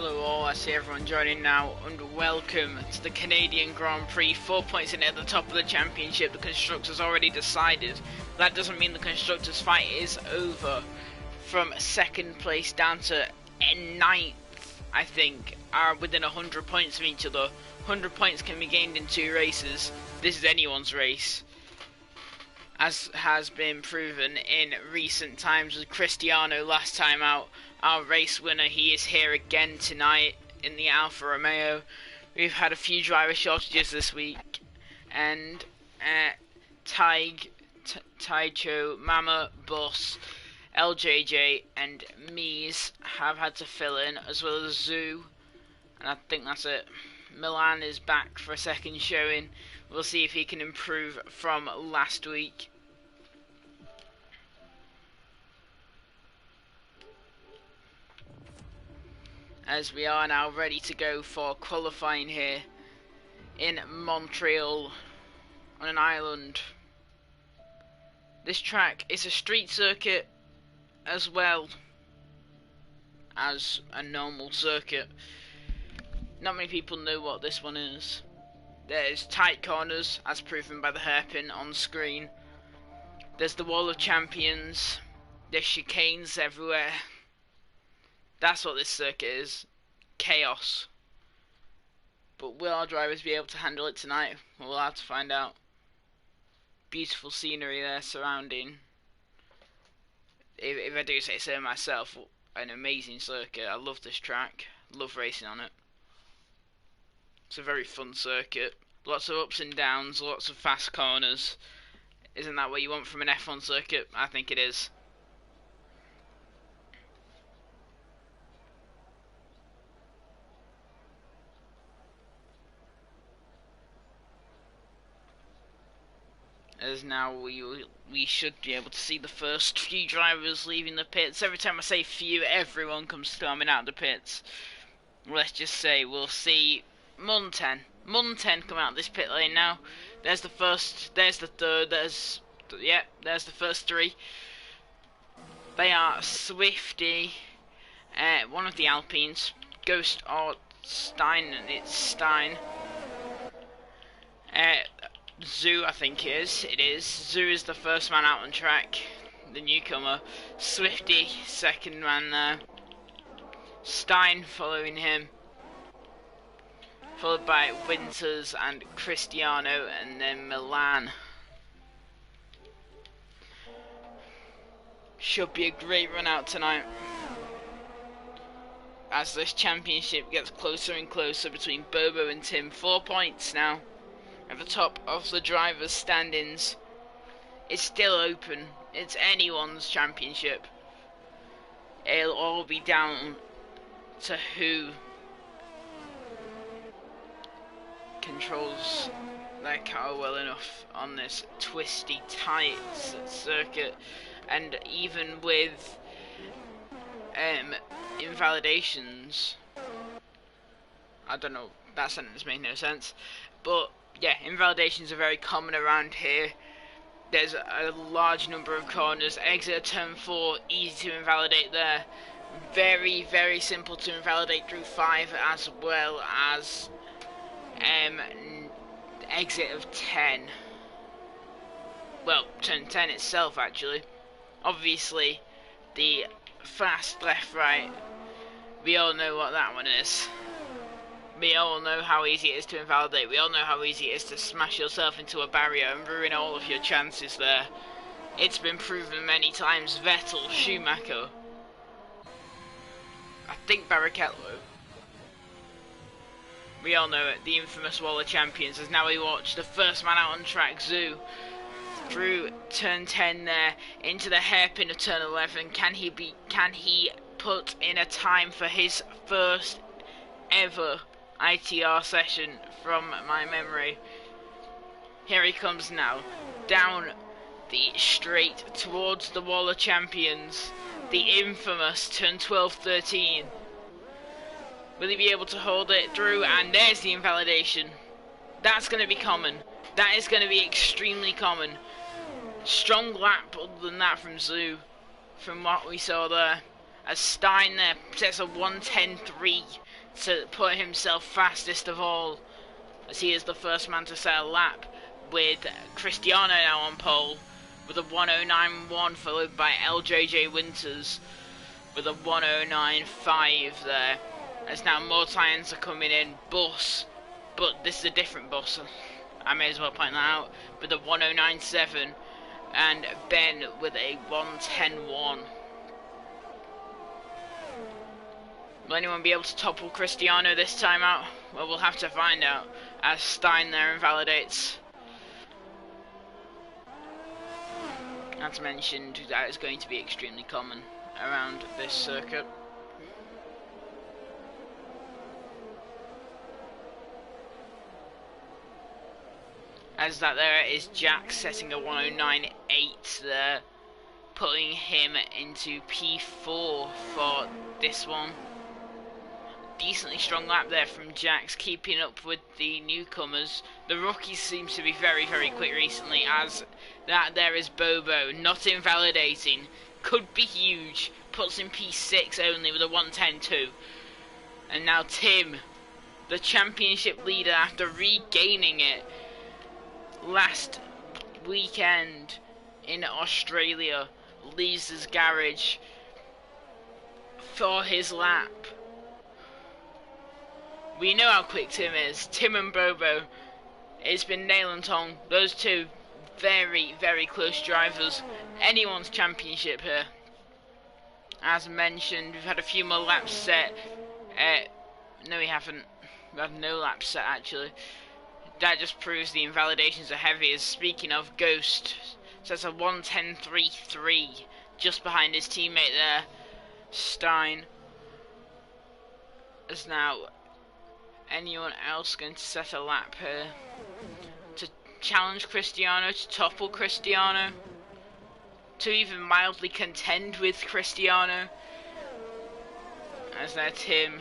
Hello all, I see everyone joining now, and welcome to the Canadian Grand Prix. 4 points in at the top of the championship. The Constructors already decided. That doesn't mean the Constructors fight is over. From second place down to ninth, I think, are within 100 points of each other. 100 points can be gained in 2 races. This is anyone's race, as has been proven in recent times with Cristiano last time out. Our race winner, he is here again tonight in the Alfa Romeo. We've had a few driver shortages this week, and Taicho, Mama, Bus, LJJ and Mies have had to fill in, as well as Zoo, and I think that's it. Milan is back for a second showing. We'll see if he can improve from last week. As we are now ready to go for qualifying here in Montreal on an island. This track is a street circuit as well as a normal circuit. Not many people know what this one is. There's tight corners, as proven by the hairpin on screen. There's the Wall of Champions. There's chicanes everywhere. That's what this circuit is. Chaos. But will our drivers be able to handle it tonight? Well, we'll have to find out. Beautiful scenery there surrounding. If I do say so myself, an amazing circuit. I love this track. Love racing on it. It's a very fun circuit. Lots of ups and downs, lots of fast corners. Isn't that what you want from an F1 circuit? I think it is. As now we should be able to see the first few drivers leaving the pits. Every time I say few, everyone comes storming out of the pits. Let's just say we'll see Munten come out of this pit lane now. There's the first, there's the third, there's the first 3. They are Swifty, one of the Alpines, Ghost or Stein, and it's Stein. Zoo, I think it is. Zoo is the first man out on track, the newcomer. Swifty, second man there. Stein following him. Followed by Winters and Cristiano, and then Milan. Should be a great run out tonight, as this championship gets closer and closer between Bobo and Tim. 4 points now at the top of the drivers' standings. It's still open. It's anyone's championship. It'll all be down to who controls their car well enough on this twisty, tight circuit. And even with invalidations, I don't know, that sentence made no sense, but yeah, invalidations are very common around here. There's a large number of corners. Exit of turn 4, easy to invalidate there. Very, very simple to invalidate through 5, as well as exit of 10. Well, turn 10 itself, actually. Obviously, the fast left-right, we all know what that one is. We all know how easy it is to invalidate. We all know how easy it is to smash yourself into a barrier and ruin all of your chances there. It's been proven many times. Vettel, Schumacher, I think Barrichello. We all know it. The infamous Wall of Champions. As now we watch the first man out on track, Zoo, through turn 10 there into the hairpin of turn 11. Can he put in a time for his first ever ITR session from my memory? Here he comes now, down the straight towards the Wall of Champions, the infamous turn 12-13. Will he be able to hold it through? And there's the invalidation. That's going to be common. That is going to be extremely common. Strong lap other than that from Zoo, from what we saw there. As Stein there sets a 1:10.3 to put himself fastest of all, as he is the first man to set a lap, with Cristiano now on pole with a 109.1, followed by LJJ Winters with a 109.5 there. As now more tie-ins are coming in. Bus, but this is a different bus, I may as well point that out, with a 109.7, and Ben with a 110.1. Will anyone be able to topple Cristiano this time out? Well, we'll have to find out, as Stein there invalidates. As mentioned, that is going to be extremely common around this circuit. As that there is Jack setting a 109.8 there, putting him into P4 for this one. Decently strong lap there from Jax, keeping up with the newcomers. The rookies seem to be very, very quick recently, as that there is Bobo, not invalidating. Could be huge, puts in P6 only with a 110.2. And now Tim, the championship leader after regaining it last weekend in Australia, leaves his garage for his lap. We know how quick Tim is. Tim and Bobo, it's been nail and tongue. Those two very, very close drivers. Anyone's championship here. As mentioned, we've had a few more laps set. No, we haven't. We have no laps set, actually. That just proves the invalidations are heavy. As speaking of, Ghost sets a 110.33, just behind his teammate there, Stein. As now anyone else going to set a lap here to challenge Cristiano, to topple Cristiano, to even mildly contend with Cristiano. As there Tim,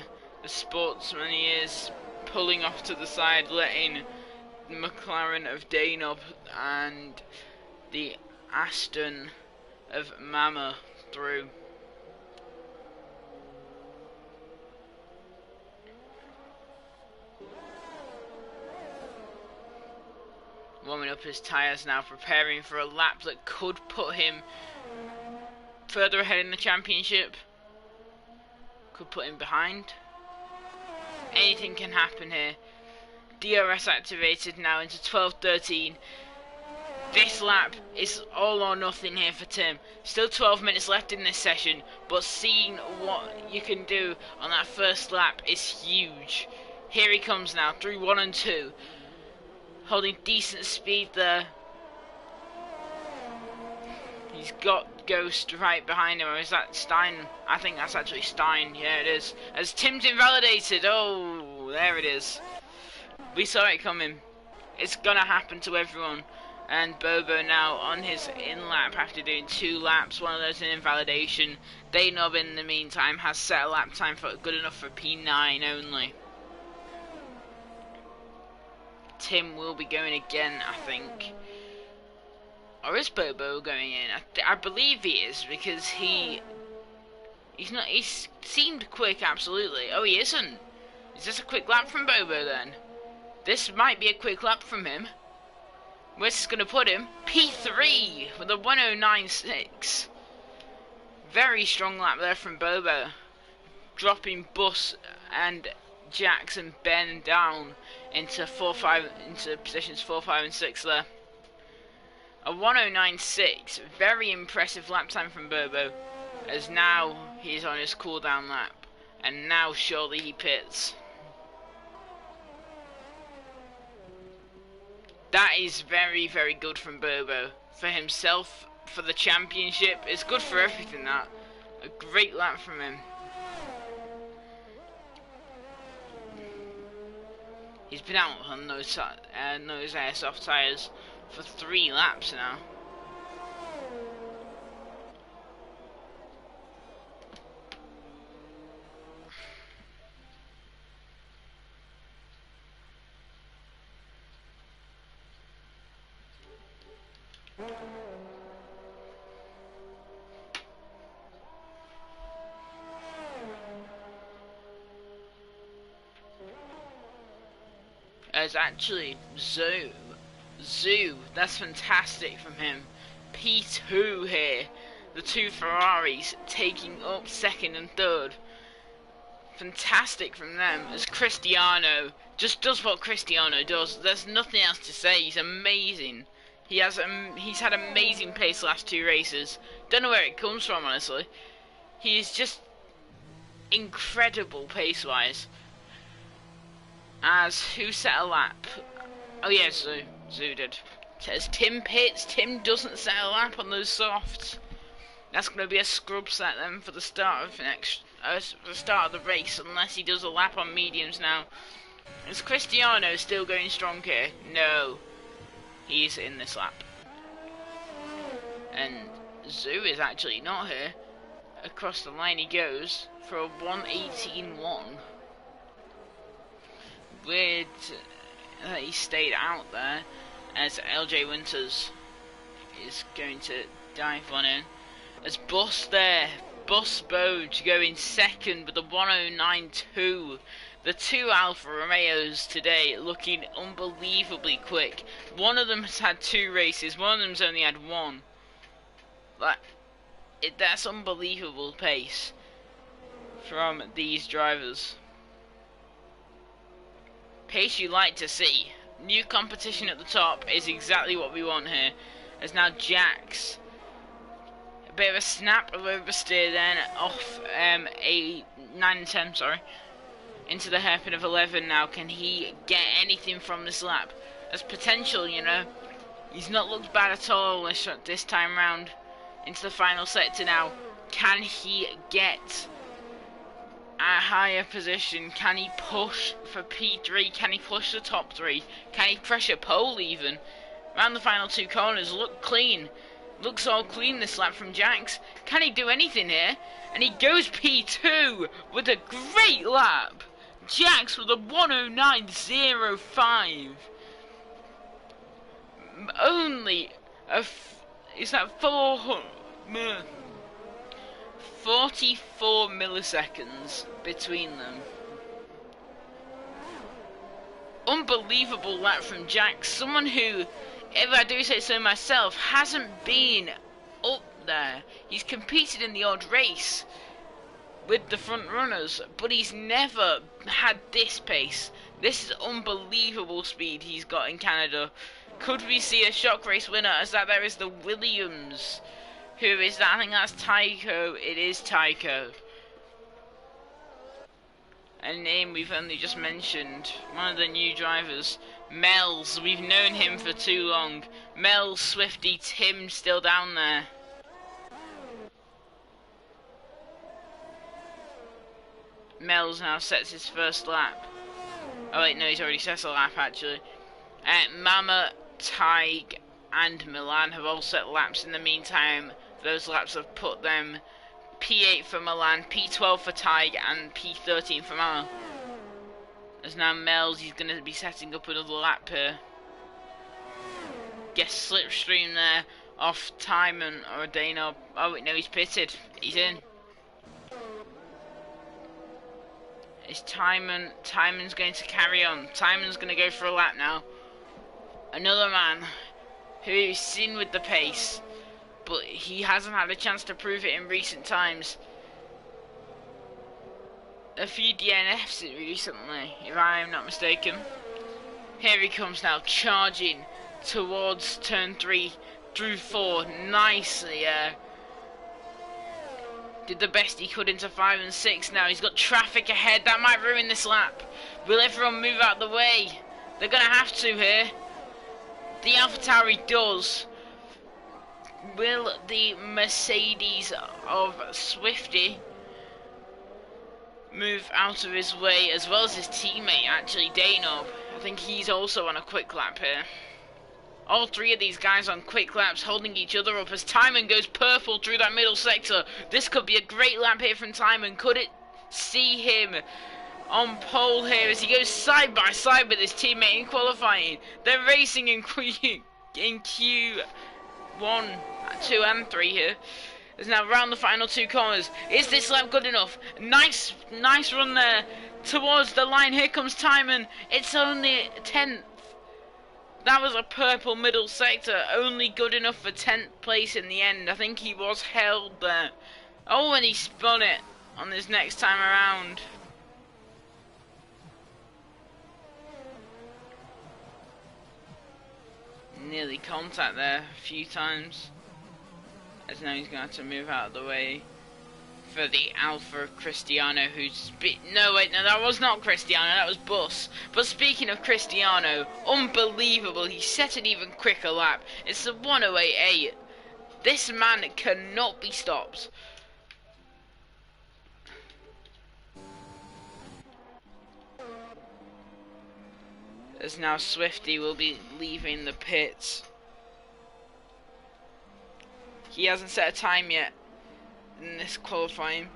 the sportsman he is, pulling off to the side, letting the McLaren of Danob and the Aston of Mama through. Warming up his tyres now, preparing for a lap that could put him further ahead in the championship. Could put him behind. Anything can happen here. DRS activated now into 12.13. This lap is all or nothing here for Tim. Still 12 minutes left in this session, but seeing what you can do on that first lap is huge. Here he comes now, through 1 and 2. Holding decent speed there. He's got Ghost right behind him, or is that Stein? I think that's actually Stein, yeah it is. As Tim's invalidated, oh, there it is. We saw it coming. It's gonna happen to everyone. And Bobo now on his in-lap after doing 2 laps, one of those in invalidation. Danob in the meantime has set a lap time for good enough for P9 only. Tim will be going again, I think. Or is Bobo going in? I believe he is, because he's not. He seemed quick, absolutely. Oh, he isn't. Is this a quick lap from Bobo then? This might be a quick lap from him. Where's this going to put him? P3 with a 109.6. Very strong lap there from Bobo, dropping Bus and Jackson Ben down into positions 4, 5, and 6 there. A 109.6, very impressive lap time from Bobo, as now he's on his cooldown lap, and now surely he pits. That is very, very good from Bobo. For himself, for the championship, it's good for everything that. A great lap from him. He's been out on those airsoft tyres for 3 laps now. It's actually Zoo. Zoo, that's fantastic from him. P2 here. The two Ferraris taking up second and third. Fantastic from them, as Cristiano just does what Cristiano does. There's nothing else to say. He's amazing. He's had amazing pace the last two races. Don't know where it comes from, honestly. He's just incredible pace-wise. As who set a lap? Oh yeah, Zoo did. As Tim pits, Tim doesn't set a lap on those softs. That's going to be a scrub set then for the start of the start of the race, unless he does a lap on mediums now. Is Cristiano still going strong here? No, he's in this lap, and Zoo is actually not here. Across the line he goes for a 1:18.1. Weird that he stayed out there, as LJ Winters is going to dive on in. As Bus there, Bus Bode going second with a 1:09.2. The two Alfa Romeos today looking unbelievably quick. One of them has had two races, one of them's only had one. That's unbelievable pace from these drivers. Pace you like to see. New competition at the top is exactly what we want here. As now Jax, a bit of a snap of oversteer then off a 9 and 10, sorry, into the hairpin of 11 now. Can he get anything from this lap? There's potential, you know. He's not looked bad at all this time round. Into the final sector now. Can he get a higher position? Can he push for P3? Can he push the top three? Can he pressure pole even? Around the final two corners, look clean. Looks all clean this lap from Jax. Can he do anything here? And he goes P2 with a great lap. Jax with a 1:09.05. Only is that 44 milliseconds between them. Unbelievable lap from Jax. Someone who, if I do say so myself, hasn't been up there. He's competed in the odd race with the front runners, but he's never had this pace. This is unbelievable speed he's got in Canada. Could we see a shock race winner? As that there is the Williams. Who is that? I think that's Tycho. It is Tycho. A name we've only just mentioned. One of the new drivers. Mel's. We've known him for too long. Mel, Swifty, Tim still down there. Mel's now sets his first lap. Oh wait, no, he's already set a lap actually. Mama, Tig and Milan have all set laps in the meantime. Those laps have put them P8 for Milan, P12 for Tig, and P13 for Mama. As now Mel's, he's going to be setting up another lap here. Guess slipstream there off Timon or Dano. Oh wait, no, he's pitted. He's in. It's Timon. Timon's going to carry on. Timon's going to go for a lap now. Another man who's seen with the pace, but he hasn't had a chance to prove it in recent times. A few DNFs recently, if I am not mistaken. Here he comes now, charging towards turn 3 through 4. Nicely, did the best he could into 5 and 6 now. He's got traffic ahead. That might ruin this lap. Will everyone move out the way? They're going to have to here. The AlphaTauri does. Will the Mercedes of Swifty move out of his way, as well as his teammate, actually, Dano? I think he's also on a quick lap here. All three of these guys on quick laps holding each other up as Timon goes purple through that middle sector. This could be a great lap here from Timon. Could it see him on pole here as he goes side by side with his teammate in qualifying? They're racing in Q1, 2 and 3 here. Is now round the final 2 corners. Is this lap good enough? Nice run there towards the line. Here comes Timon. It's only 10th. That was a purple middle sector, only good enough for 10th place in the end. I think he was held there. Oh, and he spun it on his next time around. Nearly contact there a few times. As now he's going to have to move out of the way for the Alpha of Cristiano, who's... No, wait, no, that was not Cristiano, that was Bus. But speaking of Cristiano, unbelievable, he set an even quicker lap. It's the 108.8. This man cannot be stopped. As now Swifty will be leaving the pits. He hasn't set a time yet in this qualifying.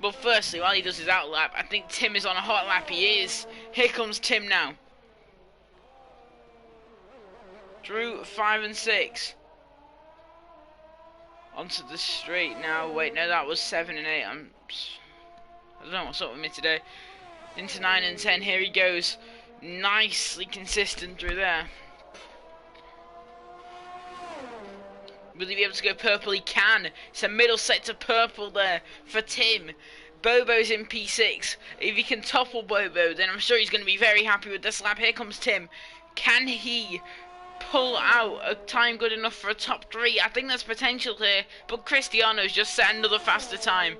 But firstly, while he does his out lap, I think Tim is on a hot lap. He is. Here comes Tim now. Drew 5 and 6. Onto the straight now. Wait, no, that was 7 and 8. I don't know what's up with me today. Into 9 and 10. Here he goes. Nicely consistent through there. Will he be able to go purple? He can. It's a middle sector purple there for Tim. Bobo's in P6. If he can topple Bobo, then I'm sure he's going to be very happy with this lap. Here comes Tim. Can he pull out a time good enough for a top 3? I think there's potential here, but Cristiano's just set another faster time.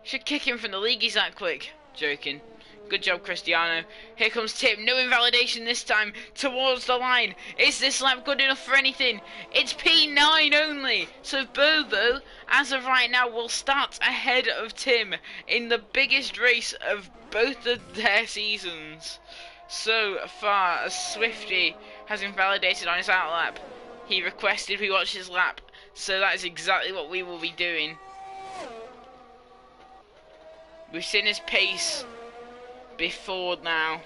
Should kick him from the league, he's that quick. Joking. Good job, Cristiano. Here comes Tim. No invalidation this time. Towards the line. Is this lap good enough for anything? It's P9 only. So Bobo, as of right now, will start ahead of Tim in the biggest race of both of their seasons. So far, as Swifty has invalidated on his out lap, he requested we watch his lap. So that is exactly what we will be doing. We've seen his pace before now.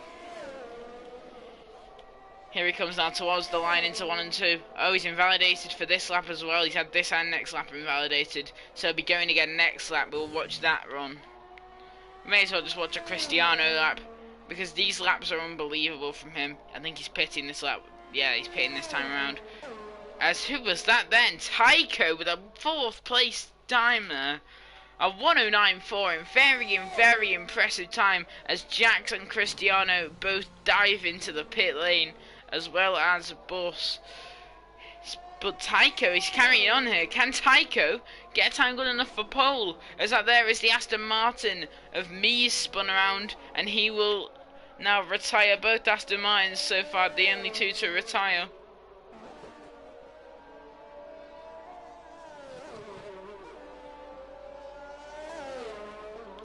Here he comes now towards the line into 1 and 2. Oh, he's invalidated for this lap as well. He's had this and next lap invalidated. So he'll be going again next lap. We'll watch that run. We may as well just watch a Cristiano lap, because these laps are unbelievable from him. I think he's pitting this lap. Yeah, he's pitting this time around. As who was that then? Tycho with a 4th place time there. A 109.4 and very impressive time as Jax and Cristiano both dive into the pit lane, as well as Bus. But Tycho is carrying on here. Can Tycho get a time good enough for pole? As that there is the Aston Martin of Mies spun around, and he will now retire both Aston Martins so far, the only 2 to retire.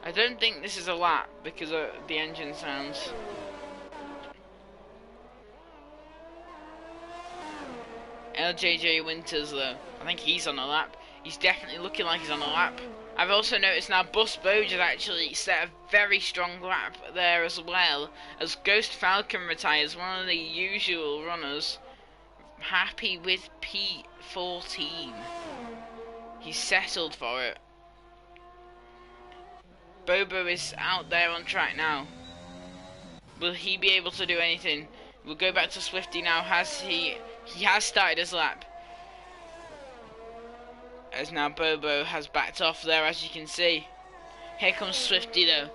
I don't think this is a lap because of the engine sounds. LJJ Winters though, I think he's on a lap. He's definitely looking like he's on a lap. I've also noticed now Bus Boj has actually set a very strong lap there as well, as Ghost Falcon retires, one of the usual runners. Happy with P14. He's settled for it. Bobo is out there on track now. Will he be able to do anything? We'll go back to Swifty now. He has started his lap. As now Bobo has backed off there, as you can see. Here comes Swifty though.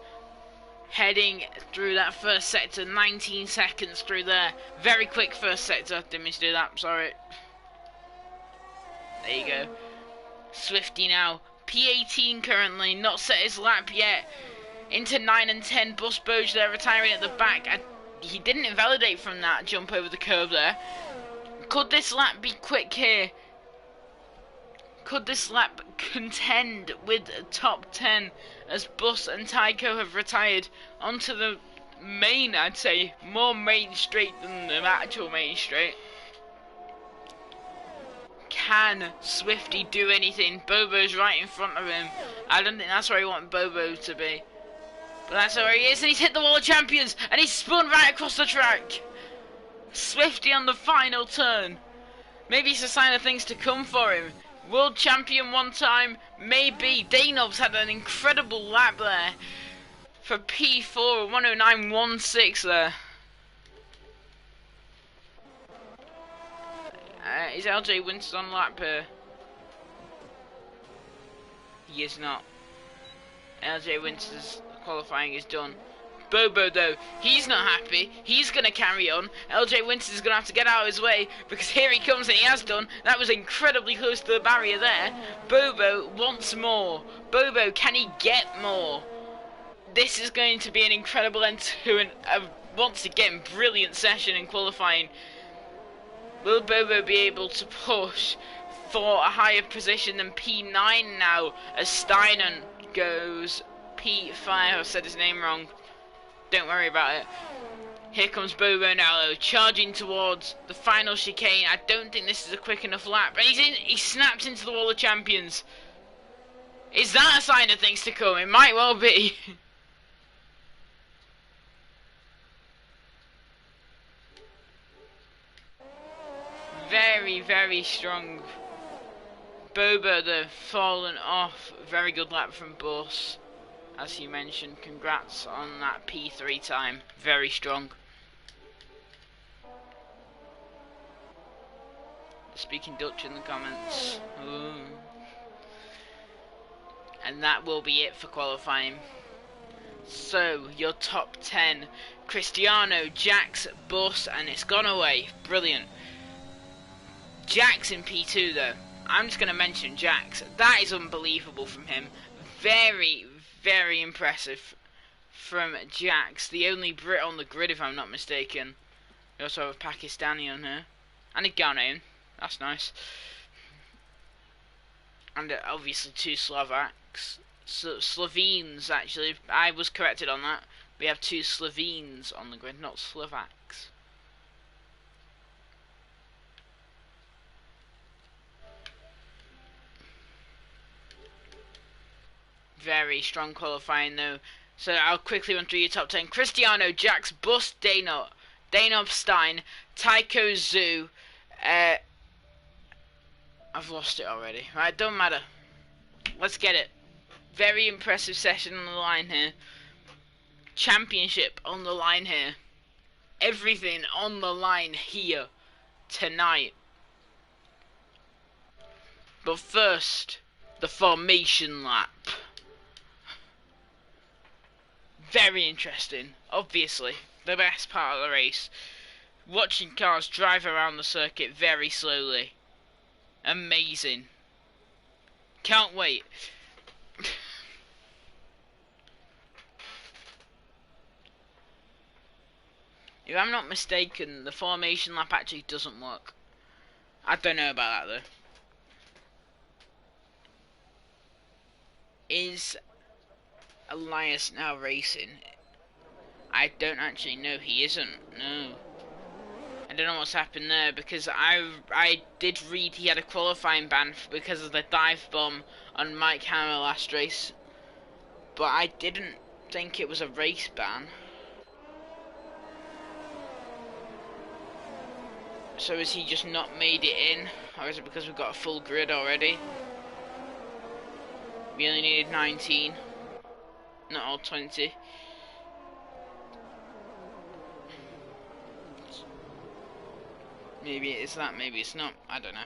Heading through that first sector, 19 seconds through there. Very quick first sector. Didn't mean to do that, sorry. There you go. Swifty now. P18 currently, not set his lap yet. Into 9 and 10, Bus Boj there retiring at the back. He didn't invalidate from that jump over the curb there. Could this lap be quick here? Could this lap contend with top 10 as Bus and Tycho have retired onto the main, I'd say, more main straight than the actual main straight? Can Swifty do anything? Bobo's right in front of him. I don't think that's where he wants Bobo to be. But that's where he is, and he's hit the wall of champions, and he's spun right across the track. Swifty on the final turn. Maybe it's a sign of things to come for him. World champion one time, maybe. Danov's had an incredible lap there for P4, 109.16 there. Is LJ Winters on lap here? He is not. LJ Winters qualifying is done. Bobo though, he's not happy. He's going to carry on. LJ Winters is going to have to get out of his way because here he comes and he has done. That was incredibly close to the barrier there. Bobo wants more. Bobo, can he get more? This is going to be an incredible end to a once again brilliant session in qualifying. Will Bobo be able to push for a higher position than P9 now as Steinen goes P5? I've said his name wrong. Don't worry about it. Here comes Bobo now though, charging towards the final chicane. I don't think this is a quick enough lap. And he snaps into the wall of champions. Is that a sign of things to come? It might well be. Very, very strong. Bobo though, fallen off. Very good lap from Bus. As you mentioned, congrats on that P3 time. Very strong. Speaking Dutch in the comments. Ooh. And that will be it for qualifying. So, your top 10. Cristiano, Jax, Bus, and it's gone away. Brilliant. Jax in P2 though. I'm just going to mention Jax. That is unbelievable from him. Very, very impressive from Jax. The only Brit on the grid if I'm not mistaken. We also have a Pakistani on here. And a Ghanaian. That's nice. And obviously 2 Slovaks. Slovenes actually. I was corrected on that. We have 2 Slovenes on the grid, not Slovaks. Very strong qualifying though. So I'll quickly run through your top 10. Cristiano, Jax, Bus, Danov, Stein, Tycho, Zoo. I've lost it already. Right, don't matter. Let's get it. Very impressive session on the line here. Championship on the line here. Everything on the line here tonight. But first, the formation lap. Very interesting. Obviously, the best part of the race. Watching cars drive around the circuit very slowly. Amazing. Can't wait. If I'm not mistaken, the formation lap actually doesn't work. I don't know about that though. Is Elias now racing? I don't actually know. He isn't. No. I don't know what's happened there because I did read he had a qualifying ban because of the dive bomb on Mike Hammer last race, but I didn't think it was a race ban. So has he just not made it in, or is it because we've got a full grid already? We only needed 19, not all 20. Maybe it is that, maybe it's not, I don't know.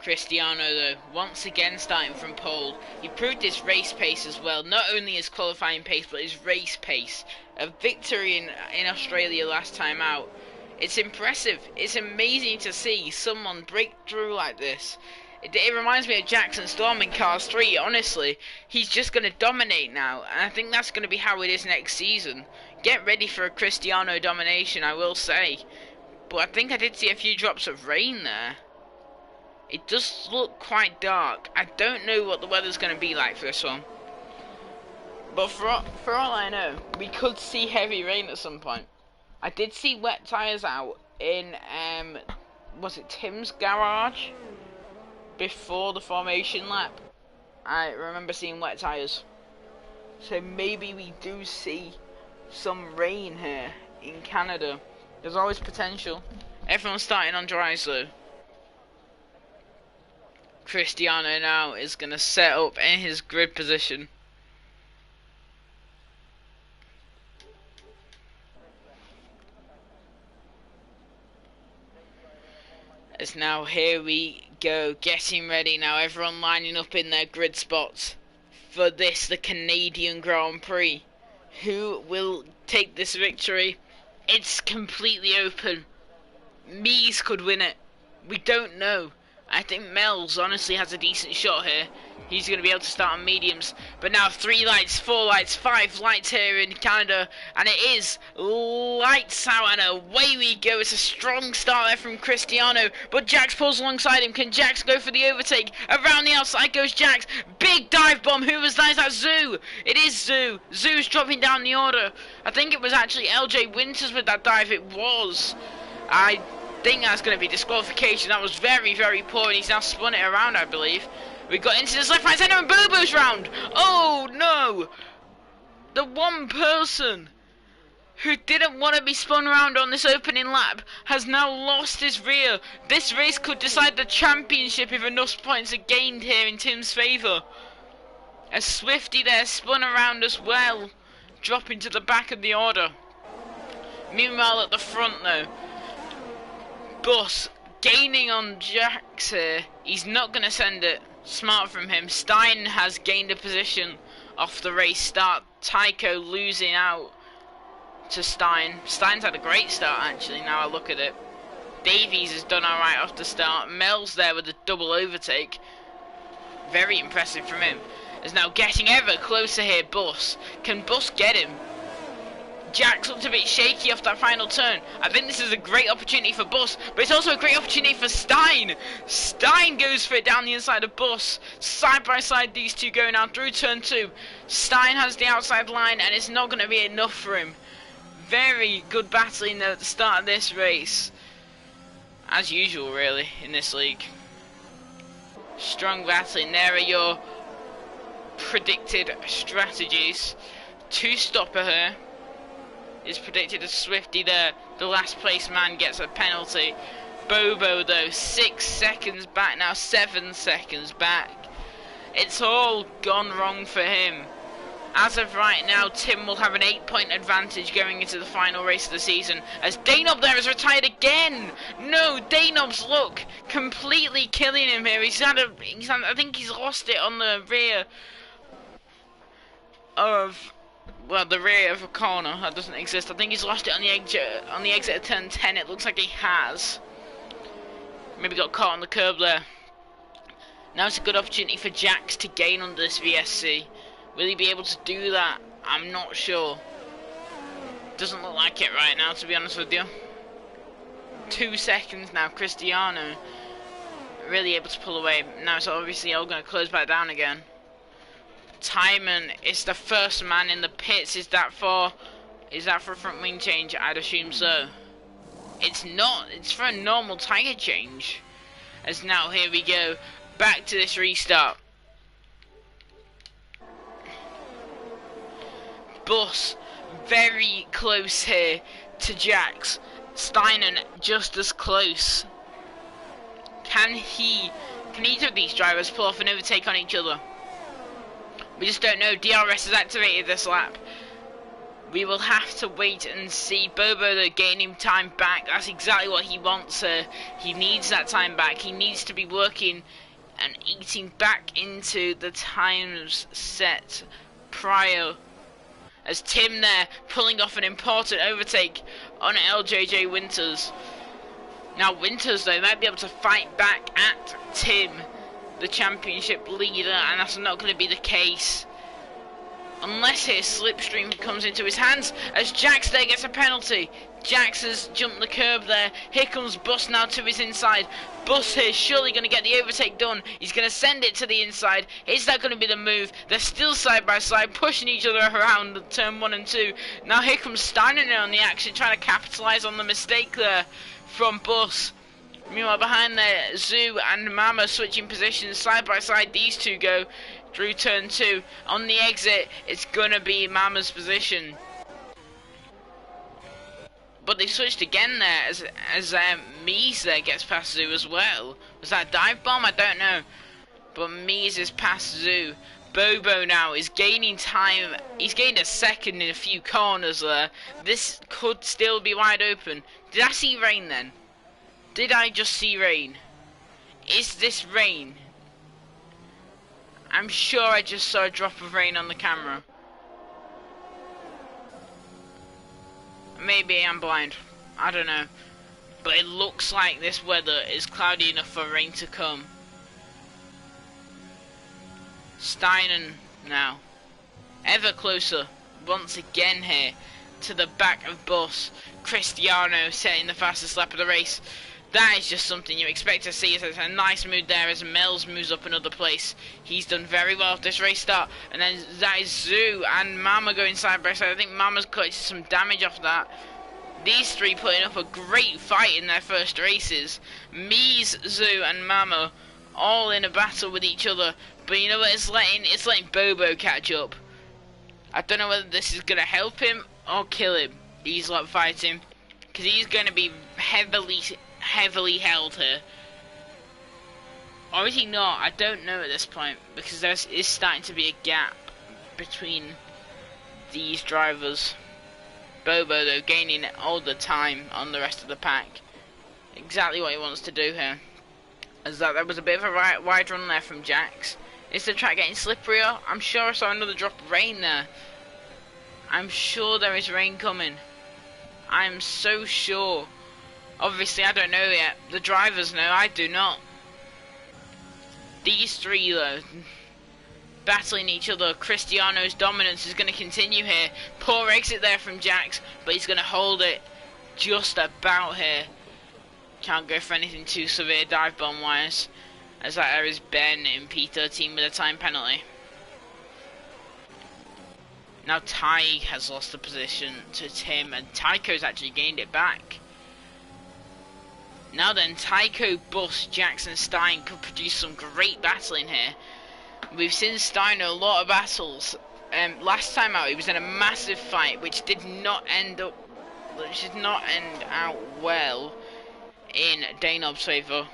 Cristiano though, once again starting from pole. He proved his race pace as well, not only his qualifying pace but his race pace. A victory in Australia last time out. It's impressive, it's amazing to see someone break through like this. It reminds me of Jackson Storm in Cars 3, honestly. He's just going to dominate now, and I think that's going to be how it is next season. Get ready for a Cristiano domination, I will say. But I think I did see a few drops of rain there. It does look quite dark. I don't know what the weather's going to be like for this one. But for all I know, we could see heavy rain at some point. I did see wet tyres out in, was it Tim's garage? Before the formation lap. I remember seeing wet tyres. So maybe we do see some rain here in Canada. There's always potential. Everyone's starting on dries though. Cristiano now is going to set up in his grid position. As now here we go, getting ready now, everyone lining up in their grid spots for this, the Canadian Grand Prix. Who will take this victory? It's completely open. Mies could win it. We don't know. I think Mel's honestly has a decent shot here. He's going to be able to start on mediums. But now 3 lights, 4 lights, 5 lights here in Canada. And it is lights out and away we go. It's a strong start there from Cristiano. But Jax pulls alongside him. Can Jax go for the overtake? Around the outside goes Jax. Big dive bomb. Who was that? Is that Zoo? It is Zoo. Zoo's dropping down the order. I think it was actually LJ Winters with that dive. It was. I think that's going to be disqualification. That was very, very poor, and he's now spun it around, I believe. We got into this left right centre and Bobo's round. Oh no! The one person who didn't want to be spun around on this opening lap has now lost his rear. This race could decide the championship if enough points are gained here in Tim's favour. A Swifty there spun around as well, dropping to the back of the order. Meanwhile at the front though, Bus gaining on Jax here. He's not going to send it. Smart from him. Stein has gained a position off the race start. Tycho losing out to Stein. Stein's had a great start actually, now I look at it. Davies has done alright off the start. Mel's there with a double overtake. Very impressive from him. Is now getting ever closer here, Bus. Can Bus get him? Jax looked a bit shaky off that final turn. I think this is a great opportunity for Bus, but it's also a great opportunity for Stein. Stein goes for it down the inside of Bus. Side by side, these two going out through turn 2. Stein has the outside line, and it's not going to be enough for him. Very good battling though at the start of this race. As usual, really, in this league. Strong battling. There are your predicted strategies. Two-stopper here is predicted as Swifty there. The last place man gets a penalty. Bobo though, 6 seconds back now, 7 seconds back. It's all gone wrong for him. As of right now, Tim will have an 8-point advantage going into the final race of the season, as Danob there has retired again. No, Danob's look completely killing him here. I think he's lost it on the rear of, well, the rear of a corner that doesn't exist. I think he's lost it on the exit of turn 10. It looks like he has. Maybe got caught on the curb there. Now it's a good opportunity for Jax to gain under this VSC. Will he be able to do that? I'm not sure. Doesn't look like it right now, to be honest with you. 2 seconds now. Cristiano really able to pull away. Now it's obviously all going to close back down again. Timon is the first man in the pits. Is that for a front wing change? I'd assume so. It's not. It's for a normal tyre change. As now here we go. Back to this restart. Bus very close here to Jax. Steinen just as close. Can either of these drivers pull off an overtake on each other? We just don't know. DRS has activated this lap. We will have to wait and see. Bobo though gaining time back. That's exactly what he wants. He needs that time back. He needs to be working and eating back into the times set prior. As Tim there pulling off an important overtake on LJJ Winters. Now Winters though might be able to fight back at Tim, the championship leader, and that's not going to be the case unless his slipstream comes into his hands, as Jax there gets a penalty. Jax has jumped the curb there. Here comes Bus now to his inside. Bus here surely going to get the overtake done. He's going to send it to the inside. Is that going to be the move? They're still side by side, pushing each other around turn 1 and 2. Now here comes Steiner on the action, trying to capitalise on the mistake there from Bus. Meanwhile behind there, Zoo and Mama switching positions side by side. These two go through turn 2. On the exit, it's going to be Mama's position. But they switched again there as Mies there gets past Zoo as well. Was that a dive bomb? I don't know. but Mies is past Zoo. Bobo now is gaining time. He's gained a second in a few corners there. This could still be wide open. Did I see rain then? Did I just see rain? Is this rain? I'm sure I just saw a drop of rain on the camera. Maybe I'm blind. I don't know. But it looks like this weather is cloudy enough for rain to come. Steinen now. Ever closer. Once again here. To the back of Bus. Cristiano setting the fastest lap of the race. That is just something you expect to see. It's a nice mood there as Mel's moves up another place. He's done very well at this race start. And then that is Zoo and Mama going side by side. I think Mama's collected some damage off that. These three putting up a great fight in their first races. Mies, Zoo and Mama all in a battle with each other. But you know what, it's letting Bobo catch up. I don't know whether this is going to help him or kill him. These lot fighting. Because he's going to be heavily held here. Or is he not? I don't know at this point. Because there is starting to be a gap between these drivers. Bobo though gaining all the time on the rest of the pack. Exactly what he wants to do here. As that there was a bit of a wide run there from Jax. Is the track getting slipperier? I'm sure I saw another drop of rain there. I'm sure there is rain coming. I'm so sure. Obviously I don't know yet. The drivers know, I do not. These three though, battling each other. Cristiano's dominance is going to continue here. Poor exit there from Jax, but he's going to hold it just about here. Can't go for anything too severe dive bomb wise. As that there is Ben in P13 with a time penalty. Now Ty has lost the position to Tim, and Tycho's actually gained it back. Now then, Tycho, Bus, Jackson, Stein could produce some great battling here. We've seen Stein in a lot of battles. Last time out, he was in a massive fight, which did not end out well in Dainob's favour.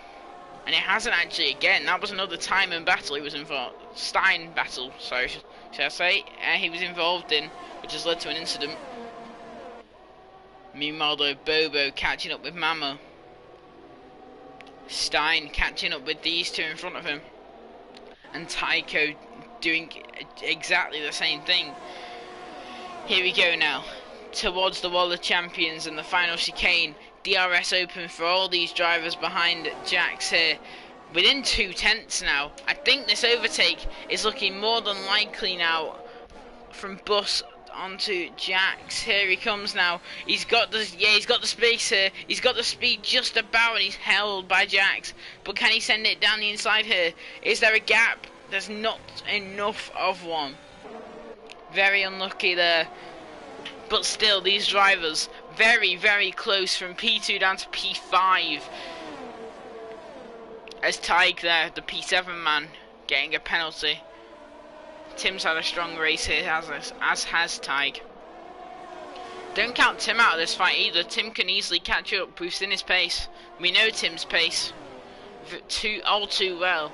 And it hasn't actually again. That was another time and battle he was involved. Stein battle, sorry, should I say? He was involved in, which has led to an incident. Meanwhile, though, Bobo catching up with Mama. Stein catching up with these two in front of him. And Tycho doing exactly the same thing. Here we go now. Towards the wall of champions and the final chicane. DRS open for all these drivers behind Jax here. Within 2/10 now. I think this overtake is looking more than likely now from Bus onto Jax. Here he comes now. He's got the space here. He's got the speed just about, and he's held by Jax. But can he send it down the inside here? Is there a gap? There's not enough of one. Very unlucky there. But still, these drivers very, very close from P2 down to P5. As Tig there, the P7 man, getting a penalty. Tim's had a strong race here, as has Tig. Don't count Tim out of this fight either. Tim can easily catch up. We've seen his pace. We know Tim's pace all too well.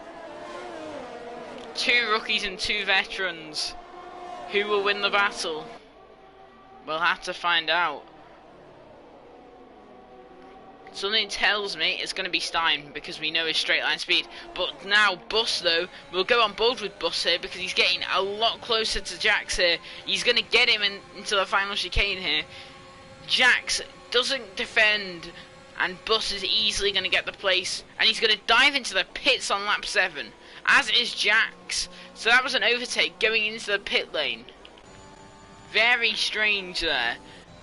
Two rookies and two veterans. Who will win the battle? We'll have to find out. Something tells me it's going to be Stein, because we know his straight line speed. But now Bus though, we'll go on board with Bus here because he's getting a lot closer to Jax here. He's going to get him into the final chicane here. Jax doesn't defend, and Bus is easily going to get the place, and he's going to dive into the pits on lap 7, as is Jax. So that was an overtake going into the pit lane. Very strange there.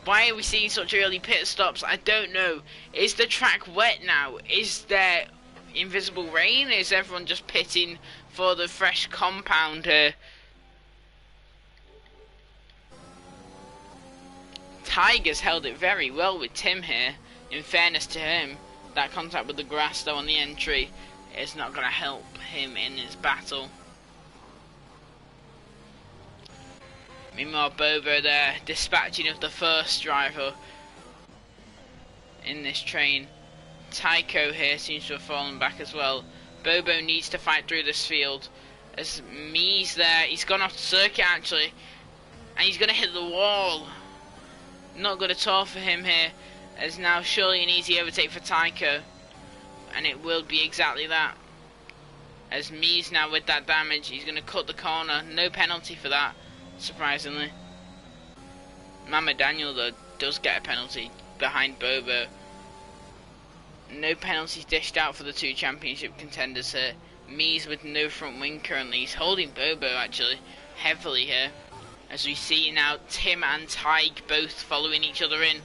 Why are we seeing such early pit stops? I don't know. Is the track wet now? Is there invisible rain? Is everyone just pitting for the fresh compound here? Tiger's held it very well with Tim here. In fairness to him, that contact with the grass though on the entry is not going to help him in his battle. Meanwhile, Bobo there, dispatching of the first driver in this train. Tycho here seems to have fallen back as well. Bobo needs to fight through this field. As Mee's there, he's gone off the circuit actually, and he's going to hit the wall. Not good at all for him here, as now surely an easy overtake for Tycho, and it will be exactly that. As Mee's now with that damage, he's going to cut the corner. No penalty for that, surprisingly. Mama Daniel though does get a penalty behind Bobo. No penalties dished out for the two championship contenders here. Mee's with no front wing currently. He's holding Bobo actually heavily here. As we see now Tim and Tig both following each other in.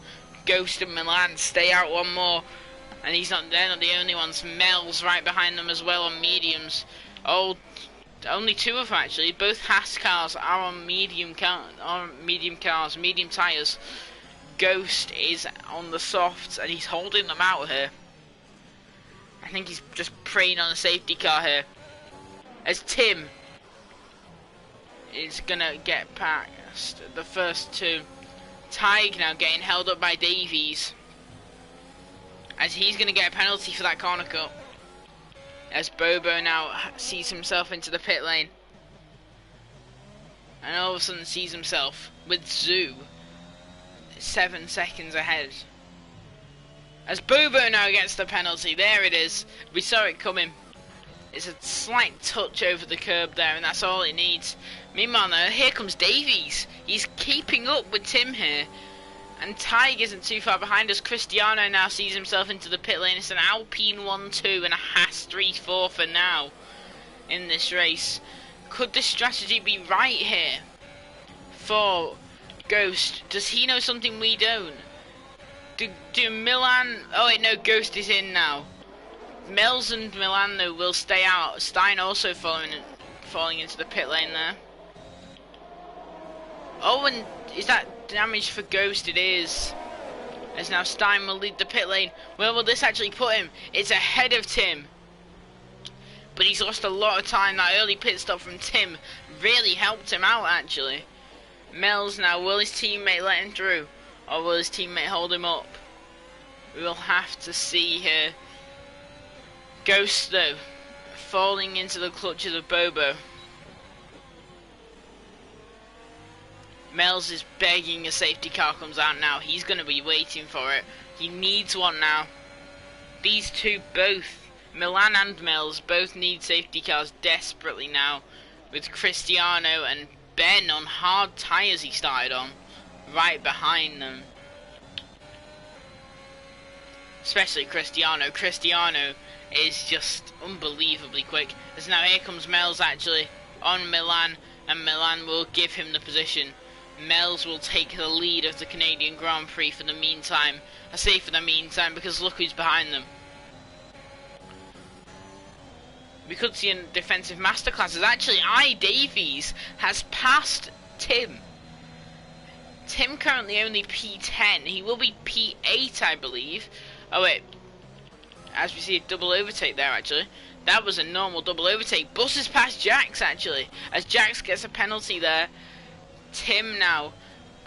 Ghost and Milan stay out one more. And they're not the only ones. Mel's right behind them as well on mediums. Oh, only two of them actually. Both Haas cars are on medium cars, medium tyres. Ghost is on the softs and he's holding them out here. I think he's just preying on a safety car here. As Tim is gonna get past the first two. Tig now getting held up by Davies, as he's gonna get a penalty for that corner cut. As Bobo now sees himself into the pit lane, and all of a sudden sees himself with Zoo 7 seconds ahead. As Bobo now gets the penalty, there it is. We saw it coming. It's a slight touch over the curb there, and that's all it needs. Meanwhile, now, here comes Davies. He's keeping up with Tim here. And Tig isn't too far behind us. Cristiano now sees himself into the pit lane. It's an Alpine 1-2 and a Haas 3-4 for now in this race. Could this strategy be right here for Ghost? Does he know something we don't? Do Milan... Oh wait, no, Ghost is in now. Mills and Milan though will stay out. Stein also falling into the pit lane there. Oh, and is that damage for Ghost? It is. As now Stein will lead the pit lane. Where will this actually put him? It's ahead of Tim. But he's lost a lot of time. That early pit stop from Tim really helped him out actually. Mills now, will his teammate let him through? Or will his teammate hold him up? We will have to see here. Ghost though, falling into the clutches of Bobo. Mel's is begging a safety car comes out now. He's going to be waiting for it. He needs one now. These two both, Milan and Mel's, both need safety cars desperately now. With Cristiano and Ben on hard tyres he started on, right behind them. Especially Cristiano. Cristiano is just unbelievably quick. As now here comes Mel's actually on Milan, and Milan will give him the position. Mel's will take the lead of the Canadian Grand Prix for the meantime. I say for the meantime because look who's behind them. We could see a defensive masterclass as actually Davies has passed Tim. Tim currently only P10. He will be P8 I believe. Oh wait, as we see a double overtake there actually. That was a normal double overtake. Buses past Jax actually, as Jax gets a penalty there. Tim now,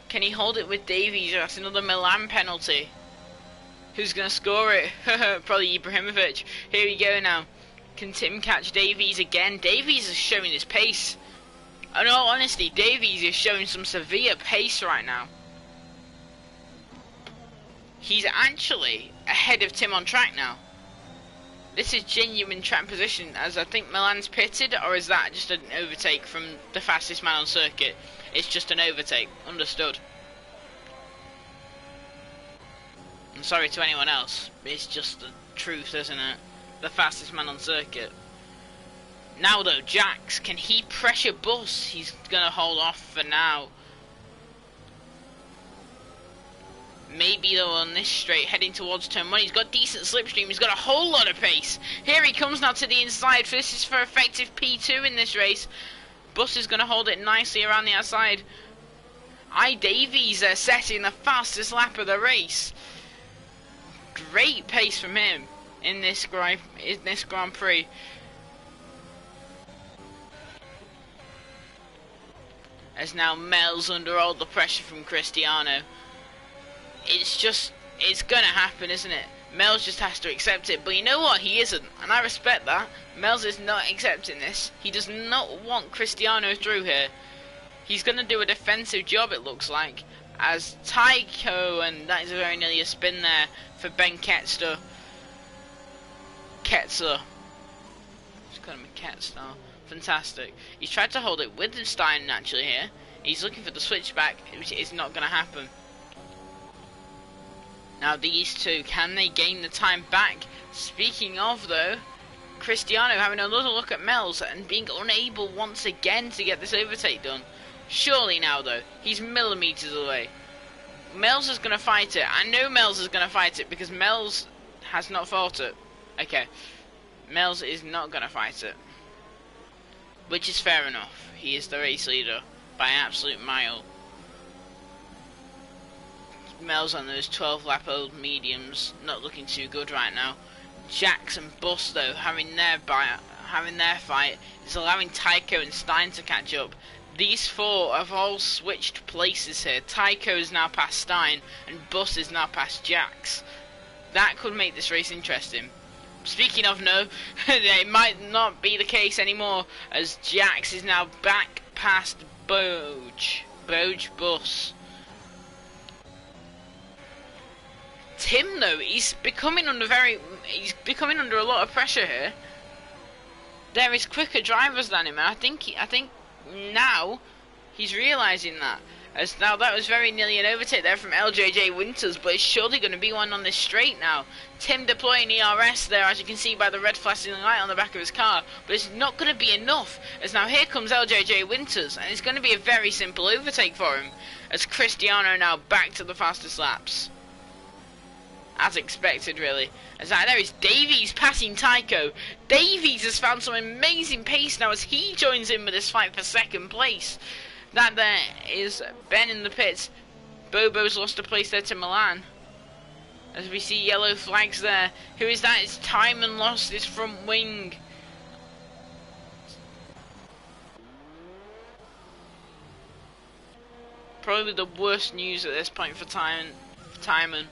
can he hold it with Davies? That's another Milan penalty. Who's going to score it? Probably Ibrahimovic. Here we go now. Can Tim catch Davies again? Davies is showing his pace. In all honesty, Davies is showing some severe pace right now. He's actually ahead of Tim on track now. This is genuine track position, as I think Milan's pitted, or is that just an overtake from the fastest man on circuit? It's just an overtake, understood. I'm sorry to anyone else, it's just the truth, isn't it? The fastest man on circuit. Now though, Jax, can he pressure Bus? He's gonna hold off for now. Maybe though on this straight, heading towards turn 1, he's got decent slipstream, he's got a whole lot of pace. Here he comes now to the inside, this is for effective P2 in this race. Bus is going to hold it nicely around the outside. Davies setting the fastest lap of the race. Great pace from him in this Grand Prix. As now Mel's under all the pressure from Cristiano. It's going to happen, isn't it? Mel's just has to accept it, but you know what? He isn't, and I respect that. Mel's is not accepting this. He does not want Cristiano through here. He's going to do a defensive job, it looks like, as Tycho, and that is very nearly a spin there for Ben Ketzer. Just call him Ketzer. Fantastic. He's tried to hold it with Stein actually here. He's looking for the switchback, which is not going to happen. Now these two, can they gain the time back? Speaking of though, Cristiano having another look at Mel's and being unable once again to get this overtake done. Surely now though, he's millimeters away. Mel's is going to fight it. I know Mel's is going to fight it because Mel's has not fought it. Okay, Mel's is not going to fight it. Which is fair enough. He is the race leader by an absolute mile. Mel's on those 12 lap old mediums, not looking too good right now. Jax and Bus though having their fight is allowing Tycho and Stein to catch up. These four have all switched places here. Tycho is now past Stein and Bus is now past Jax. That could make this race interesting. Speaking of no, it might not be the case anymore as Jax is now back past Boj Bus. Tim though, he's becoming under a lot of pressure here. There is quicker drivers than him, and I think now he's realising that. As now that was very nearly an overtake there from LJJ Winters, but it's surely going to be one on this straight now. Tim deploying ERS there, as you can see by the red flashing light on the back of his car, but it's not going to be enough. As now here comes LJJ Winters, and it's going to be a very simple overtake for him. As Cristiano now back to the fastest laps. As expected, really. As there is Davies passing Tycho. Davies has found some amazing pace now as he joins in with this fight for second place. That there is Ben in the pits. Bobo's lost a place there to Milan. As we see yellow flags there. Who is that? It's Timon lost his front wing. Probably the worst news at this point for Timon.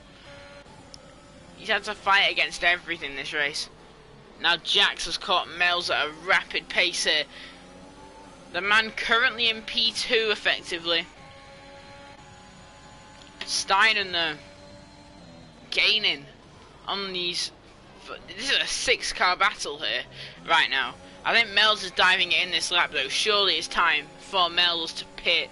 He's had to fight against everything this race. Now Jax has caught Mel's at a rapid pace here. The man currently in P2 effectively. Steinen though, gaining on these. This is a 6-car battle here right now. I think Mel's is diving it in this lap though. Surely it's time for Mel's to pit.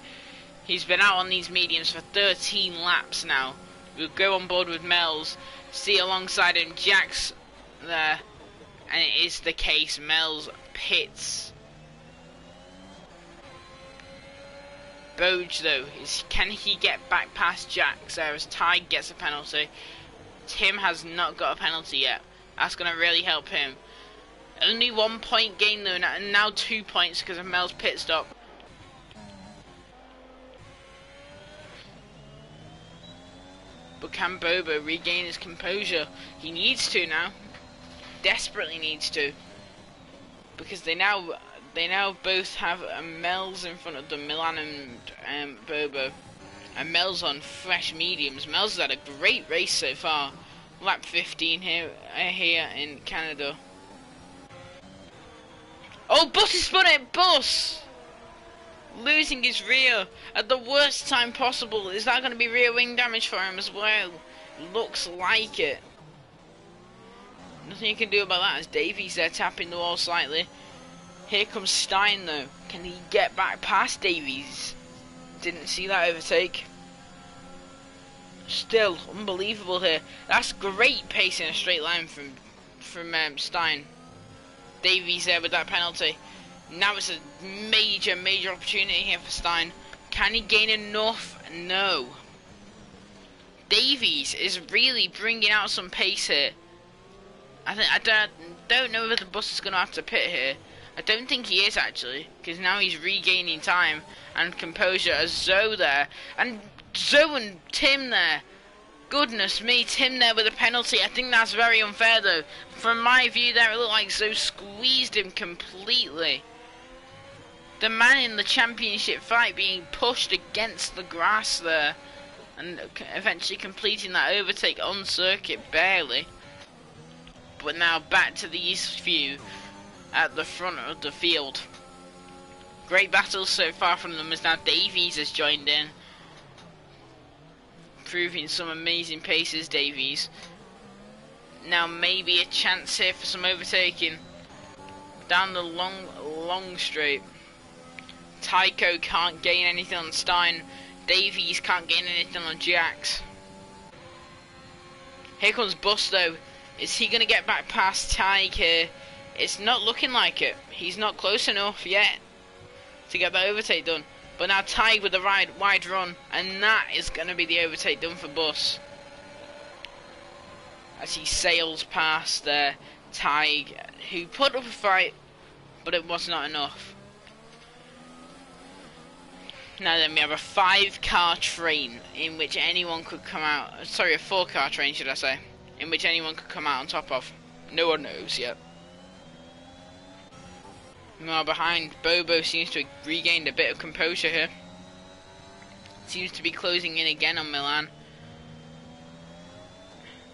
He's been out on these mediums for 13 laps now. We'll go on board with Mel's. See alongside him Jax there, and it is the case. Mel's pits. Boj though, can he get back past Jax there as Ty gets a penalty? Tim has not got a penalty yet. That's going to really help him. Only 1 point gain though, and now 2 points because of Mel's pit stop. But can Bobo regain his composure? He needs to now. Desperately needs to. Because they now both have Mel's in front of them, Milan and Bobo. And Mel's on fresh mediums. Mel's has had a great race so far. Lap 15 here in Canada. Oh, Bus is spun it! Bus! Losing his rear at the worst time possible. Is that going to be rear wing damage for him as well? Looks like it. Nothing you can do about that as Davies there tapping the wall slightly. Here comes Stein though. Can he get back past Davies? Didn't see that overtake. Still unbelievable here. That's great pace in a straight line from Stein. Davies there with that penalty. Now it's a major opportunity here for Stein. Can he gain enough? No. Davies is really bringing out some pace here. I don't know whether the Bus is going to have to pit here. I don't think he is actually, because now he's regaining time and composure as Zoe there. And Zoe and Tim there. Goodness me, Tim there with a penalty. I think that's very unfair though. From my view there, it looked like Zoe squeezed him completely. The man in the championship fight being pushed against the grass there. And eventually completing that overtake on circuit, barely. But now back to the east view at the front of the field. Great battles so far from them as now Davies has joined in. Proving some amazing paces, Davies. Now maybe a chance here for some overtaking. Down the long straight. Tycho can't gain anything on Stein. Davies can't gain anything on Jax. Here comes Bus though. Is he going to get back past Tyg here? It's not looking like it. He's not close enough yet to get that overtake done. But now Tyg with the wide run, and that is going to be the overtake done for Bus. As he sails past there, Tyg, who put up a fight, but it was not enough. Now then we have a 5-car train in which anyone could come out. Sorry, a 4-car train should I say. In which anyone could come out on top of. No one knows yet. Now behind, Bobo seems to have regained a bit of composure here. Seems to be closing in again on Milan.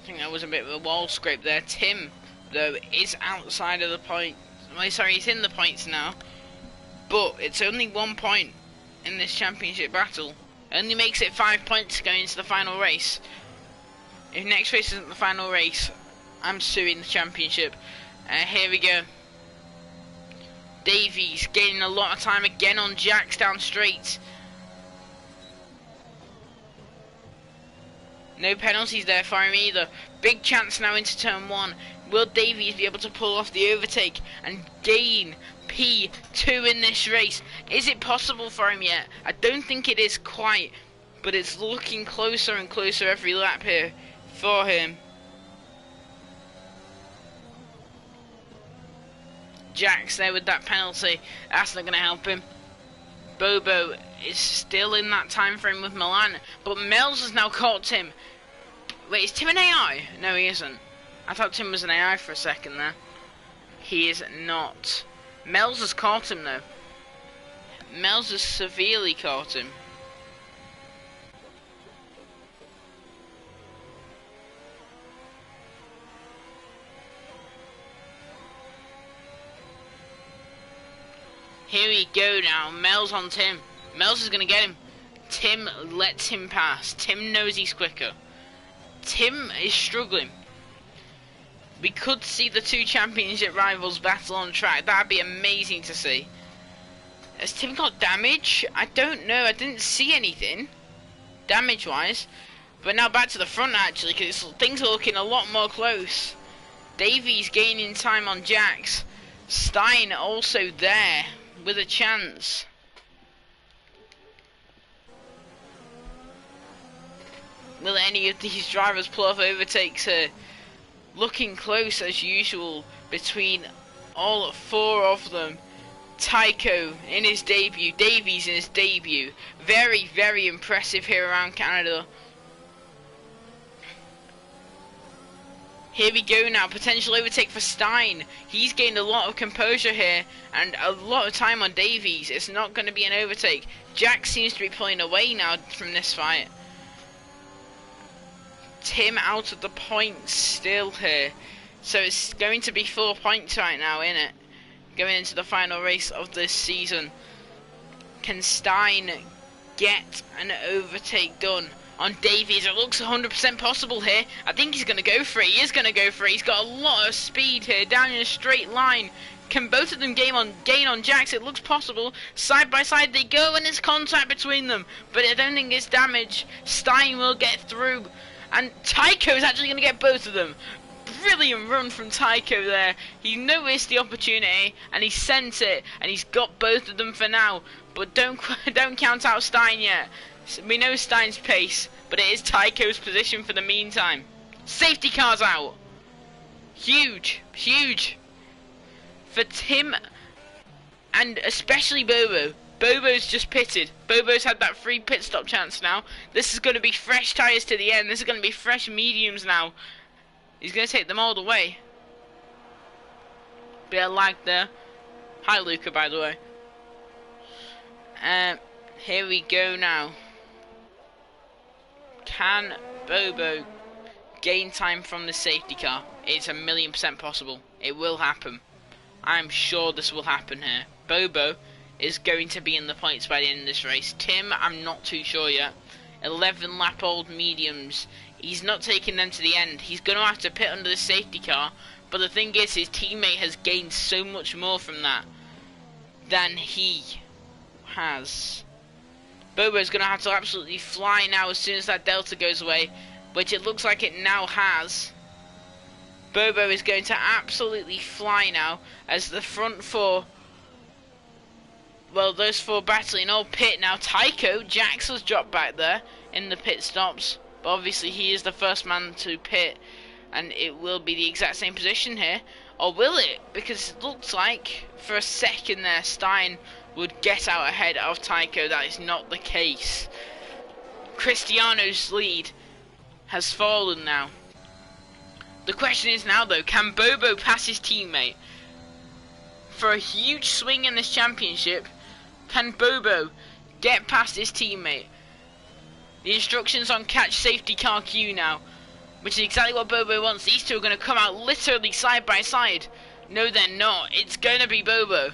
I think that was a bit of a wall scrape there. Tim, though, is outside of the point. Well, sorry, he's in the points now. But it's only 1 point in this championship battle. Only makes it 5 points going into the final race. If next race isn't the final race, I'm suing the championship. Here we go. Davies gaining a lot of time again on Jax down straight. No penalties there for him either. Big chance now into turn 1. Will Davies be able to pull off the overtake and gain P2 in this race? Is it possible for him yet? I don't think it is quite, but it's looking closer and closer every lap here for him. Jax there with that penalty. That's not going to help him. Bobo is still in that time frame with Milan, but Mills has now caught Tim. Wait, is Tim an AI? No, he isn't. I thought Tim was an AI for a second there. He is not. Mills has caught him though. Mills has severely caught him. Here we go now. Mills on Tim. Mills is going to get him. Tim lets him pass. Tim knows he's quicker. Tim is struggling. We could see the two championship rivals battle on track. That'd be amazing to see. Has Tim got damage? I don't know. I didn't see anything damage-wise. But now back to the front actually, because things are looking a lot more close. Davies gaining time on Jax. Stein also there with a chance. Will any of these drivers pull off overtakes here? Looking close as usual between all 4 of them. Tycho in his debut, Davies in his debut. Very, very impressive here around Canada. Here we go now, potential overtake for Stein. He's gained a lot of composure here and a lot of time on Davies. It's not going to be an overtake. Jack seems to be pulling away now from this fight. Tim out of the points still here. So it's going to be 4 points right now, isn't it? Going into the final race of this season. Can Stein get an overtake done on Davies? It looks 100% possible here. I think he's going to go for it. He is going to go for it. He's got a lot of speed here down in a straight line. Can both of them gain on Jax? It looks possible. Side by side they go and there's contact between them. But I don't think it's damage. Stein will get through. And Tycho is actually going to get both of them. Brilliant run from Tycho there. He noticed the opportunity and he sent it. And he's got both of them for now. But don't count out Stein yet. We know Stein's pace, but it is Tycho's position for the meantime. Safety car's out. Huge, huge. For Tim and especially Bobo. Bobo's just pitted. Bobo's had that free pit stop chance now. This is going to be fresh tyres to the end. This is going to be fresh mediums now. He's going to take them all the way. Bit of lag there. Hi Luca, by the way. Here we go now. Can Bobo gain time from the safety car. It's 1,000,000% possible. It will happen. I'm sure this will happen here. Bobo is going to be in the points by the end of this race. Tim, I'm not too sure yet. 11 lap old mediums. He's not taking them to the end. He's going to have to pit under the safety car. But the thing is, his teammate has gained so much more from that than he has. Bobo's going to have to absolutely fly now as soon as that delta goes away, which it looks like it now has. Bobo is going to absolutely fly now as the front four, well, those four battling all pit now. Tycho, Jax was dropped back there in the pit stops, but obviously he is the first man to pit, and it will be the exact same position here. Or will it? Because it looks like for a second there Stein would get out ahead of Tycho. That is not the case. Cristiano's lead has fallen now. The question is now though, can Bobo pass his teammate? For a huge swing in this championship, can Bobo get past his teammate? The instructions on catch safety car Q now, which is exactly what Bobo wants. These two are going to come out literally side by side. No, they're not. It's going to be Bobo.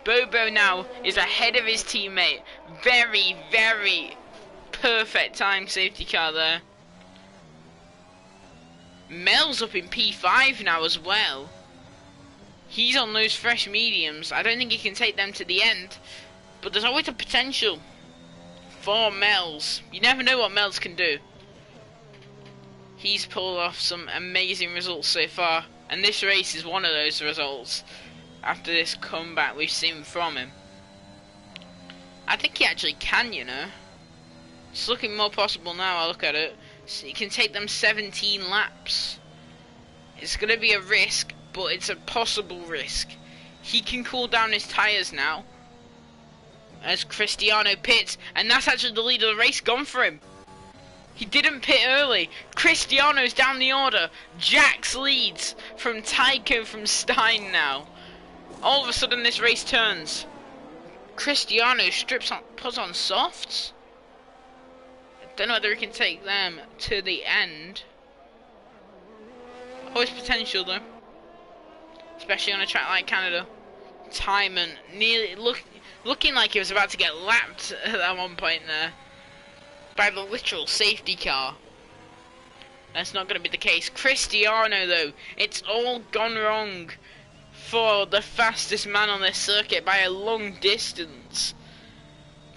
Bobo now is ahead of his teammate. Very, very perfect time safety car there. Mel's up in P5 now as well. He's on those fresh mediums. I don't think he can take them to the end, but there's always a potential for Mel's. You never know what Mel's can do. He's pulled off some amazing results so far, and this race is one of those results after this comeback we've seen from him. I think he actually can, you know. It's looking more possible now, I look at it. So he can take them 17 laps. It's going to be a risk, but it's a possible risk. He can cool down his tyres now as Cristiano pits, and that's actually the lead of the race gone for him. He didn't pit early. Cristiano's down the order. Jax leads from Tycho from Stein now. All of a sudden this race turns. Cristiano puts on softs. Don't know whether he can take them to the end. Always potential though, especially on a track like Canada. Timon nearly looking like he was about to get lapped at one point there by the literal safety car. That's not going to be the case. Cristiano though, it's all gone wrong for the fastest man on this circuit by a long distance.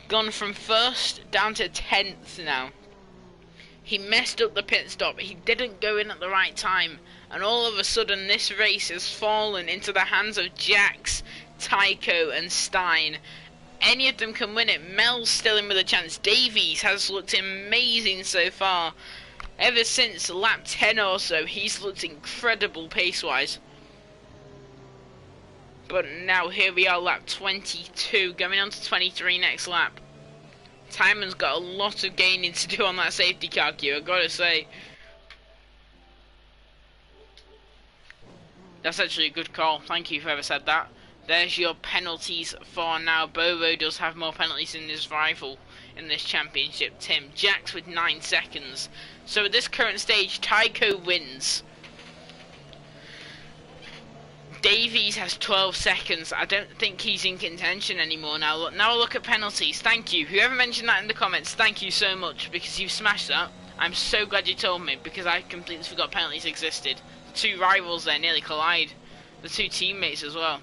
Gone from first down to 10th now. He messed up the pit stop. He didn't go in at the right time, and all of a sudden this race has fallen into the hands of Jax, Tycho and Stein. Any of them can win it. Mel's still in with a chance. Davies has looked amazing so far. Ever since lap 10 or so, he's looked incredible pace-wise. But now here we are, lap 22, going on to 23 next lap. Timon's got a lot of gaining to do on that safety car queue, I've got to say. That's actually a good call. Thank you whoever said that. There's your penalties for now. Bobo does have more penalties than his rival in this championship, Tim. Jax with 9 seconds. So at this current stage, Tycho wins. Davies has 12 seconds. I don't think he's in contention anymore now. Now look at penalties. Thank you. Whoever mentioned that in the comments, thank you so much, because you've smashed that. I'm so glad you told me, because I completely forgot penalties existed. The two rivals there nearly collide. The two teammates as well.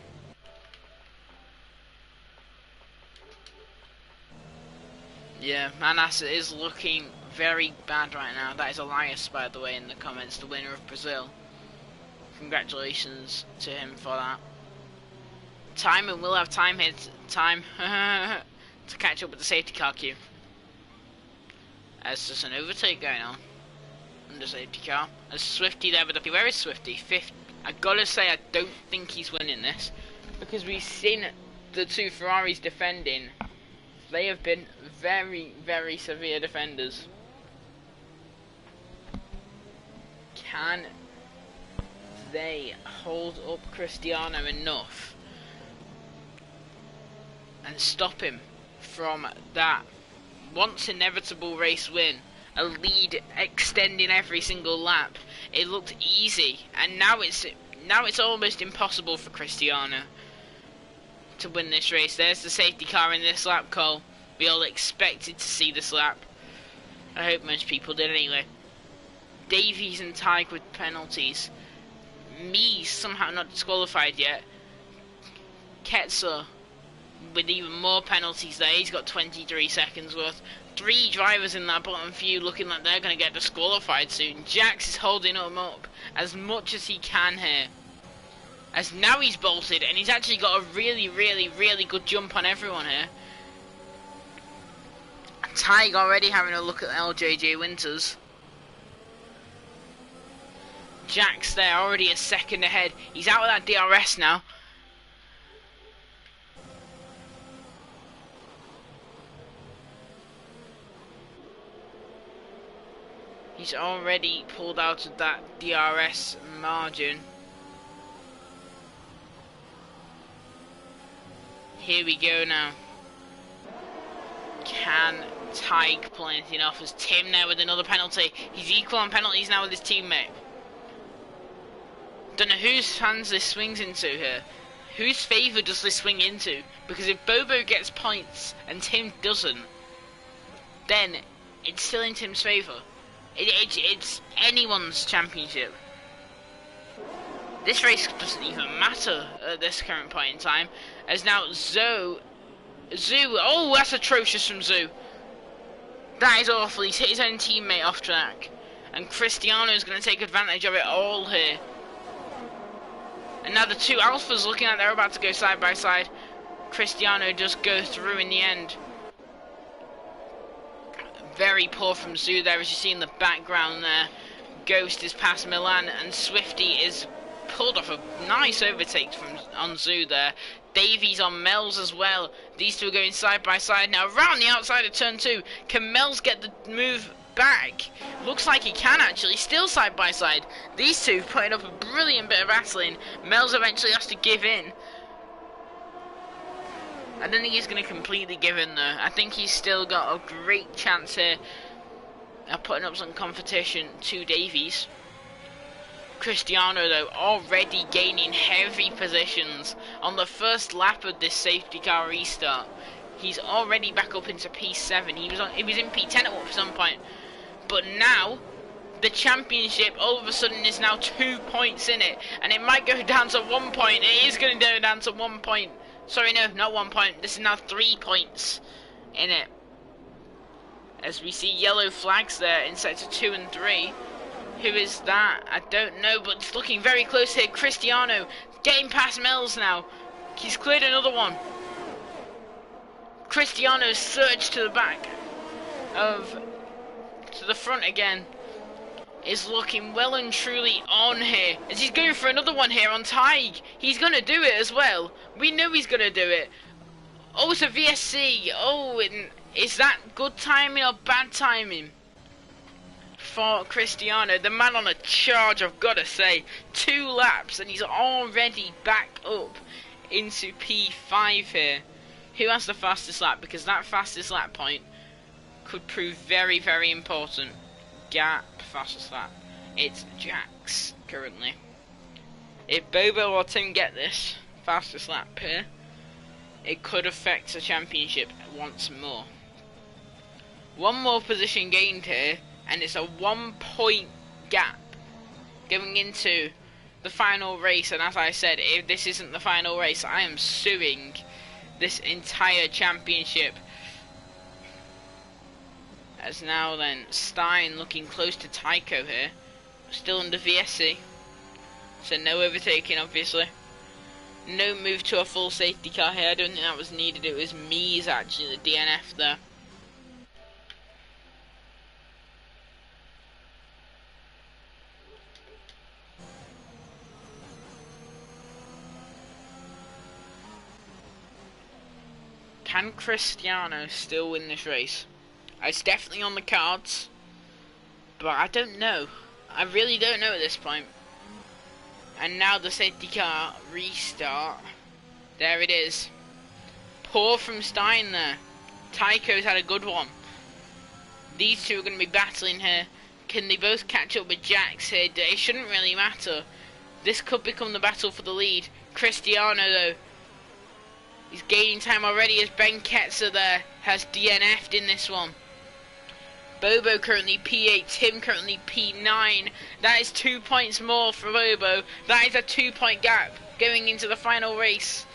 Yeah, Manassa is looking very bad right now. That is Elias, by the way, in the comments, the winner of Brazil. Congratulations to him for that. Timon will have time here to catch up with the safety car queue. There's just an overtake going on the safety car. There's Swifty there with the... Where is Swifty? Fifth. I gotta say, I don't think he's winning this, because we've seen the two Ferraris defending. They have been very, very severe defenders. Can they hold up Cristiano enough and stop him from that once inevitable race win? a lead extending every single lap. It looked easy, and now it's almost impossible for Cristiano to win this race. There's the safety car in this lap, Cole. We all expected to see this lap. I hope most people did anyway. Davies and Tig with penalties. Me somehow not disqualified yet. Ketzer with even more penalties there. He's got 23 seconds worth. 3 drivers in that bottom few looking like they're going to get disqualified soon. Jax is holding them up as much as he can here. As now he's bolted, and he's actually got a really, really, really good jump on everyone here. Tig already having a look at LJJ Winters. Jax there, already a second ahead. He's out of that DRS now. He's already pulled out of that DRS margin. Here we go now. Can Tig pull anything off? As Tim there with another penalty. He's equal on penalties now with his teammate. Don't know whose hands this swings into here. Whose favour does this swing into? Because if Bobo gets points and Tim doesn't, then it's still in Tim's favour. It's anyone's championship. This race doesn't even matter at this current point in time. As now Zoo, oh, that's atrocious from Zoo. That is awful. He's hit his own teammate off track. And Cristiano's going to take advantage of it all here. And now the two Alphas looking like they're about to go side by side. Cristiano does go through in the end. Very poor from Zoo there, as you see in the background there. Ghost is past Milan, and Swifty is pulled off a nice overtake on Zoo there. Davies on Mel's as well. These two are going side by side now. Around the outside of turn 2. Can Mel's get the move back? Looks like he can actually. Still side by side. These two putting up a brilliant bit of wrestling. Mel's eventually has to give in. I don't think he's going to completely give in though. I think he's still got a great chance here of putting up some competition to Davies. Cristiano though already gaining heavy positions on the first lap of this safety car restart. He's already back up into P7. He was in P10 at some point. But now the championship all of a sudden is now 2 points in it, and it might go down to 1 point. It is going to go down to 1 point. Sorry, no, not 1 point. This is now 3 points in it. As we see yellow flags there in sector 2 and 3. Who is that? I don't know, but it's looking very close here. Cristiano getting past Mel's now. He's cleared another one. Cristiano surged to the back to the front again. Is looking well and truly on here, as he's going for another one here on Tig. He's going to do it as well. We know he's going to do it. Oh, it's a VSC. Oh, is that good timing or bad timing for Cristiano? The man on a charge, I've got to say. 2 laps and he's already back up into P5 here. Who has the fastest lap? Because that fastest lap point could prove very, very important. Gap fastest lap. It's Jax currently. If Bobo or Tim get this fastest lap here, it could affect the championship once more. 1 more position gained here, and it's a 1 point gap going into the final race. And as I said, if this isn't the final race, I am suing this entire championship. As now then, Stein looking close to Tycho here. Still under VSC. So no overtaking, obviously. No move to a full safety car here. I don't think that was needed. It was Mies actually, the DNF there. Can Cristiano still win this race? It's definitely on the cards, but I don't know. I really don't know at this point. And now the safety car restart. There it is. Poor from Stein there. Tycho's had a good one. These two are going to be battling here. Can they both catch up with Jax here? It shouldn't really matter. This could become the battle for the lead. Cristiano, though, he's gaining time already as Ben Ketzer there has DNF'd in this one. Bobo currently P8, Tim currently P9. That is 2 points more for Bobo. That is a 2-point gap going into the final race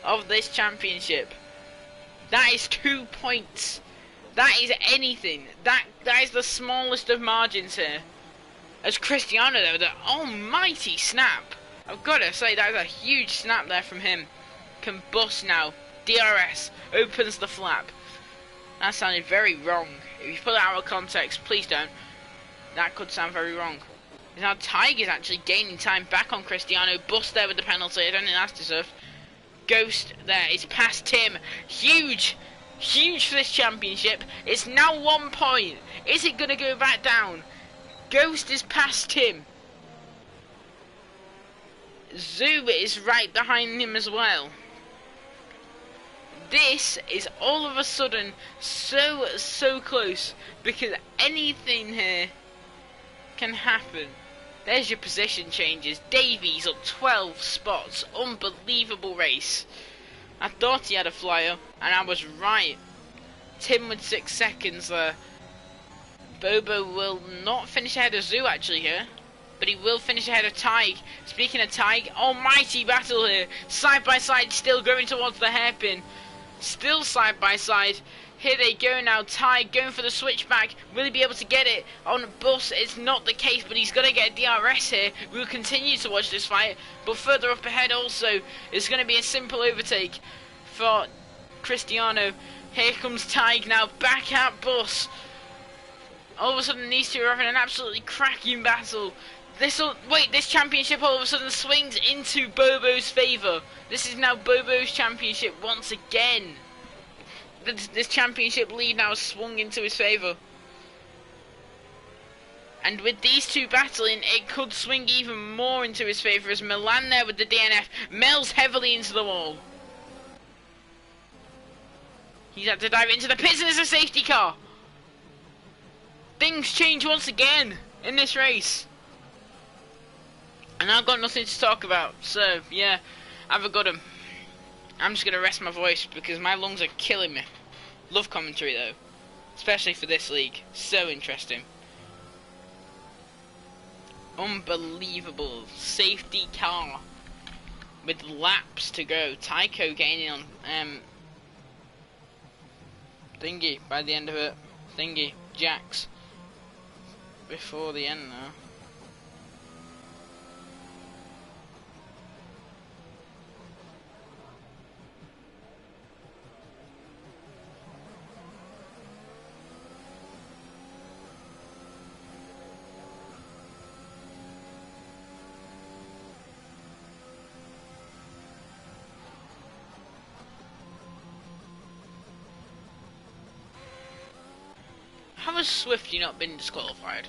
of this championship. That is 2 points. That is anything. That is the smallest of margins here. As Cristiano there, the almighty snap. I've got to say, that is a huge snap there from him. Can bust now. DRS opens the flap. That sounded very wrong. If you put it out of context, please don't. That could sound very wrong. Now Tiger's actually gaining time back on Cristiano. Bust there with the penalty. I don't think that's deserved. Ghost there is past Tim. Huge. Huge for this championship. It's now 1 point. Is it going to go back down? Ghost is past Tim. Zoo is right behind him as well. This is all of a sudden so close, because anything here can happen. There's your position changes. Davies up 12 spots. Unbelievable race. I thought he had a flyer, and I was right. Tim with 6 seconds there. Bobo will not finish ahead of Zoo actually here, but he will finish ahead of Tig. Speaking of Tig, almighty battle here. Side by side, still going towards the hairpin. Still side by side. Here they go now. Tig going for the switchback. Will he be able to get it on Bus? It's not the case, but he's going to get a DRS here. We'll continue to watch this fight, but further up ahead also, it's going to be a simple overtake for Cristiano. Here comes Tig now, back at Bus. All of a sudden these two are having an absolutely cracking battle. This championship all of a sudden swings into Bobo's favour. This is now Bobo's championship once again. This championship lead now swung into his favour. And with these two battling, it could swing even more into his favour as Milan there with the DNF. Mel's heavily into the wall. He's had to dive into the pits and there's a safety car. Things change once again in this race. And I've got nothing to talk about. So, yeah, have a good one. I'm just going to rest my voice because my lungs are killing me. Love commentary though. Especially for this league. So interesting. Unbelievable. Safety car. With laps to go. Tycho gaining on Thingy by the end of it. Thingy. Jax. Before the end now. How has Swifty not been disqualified?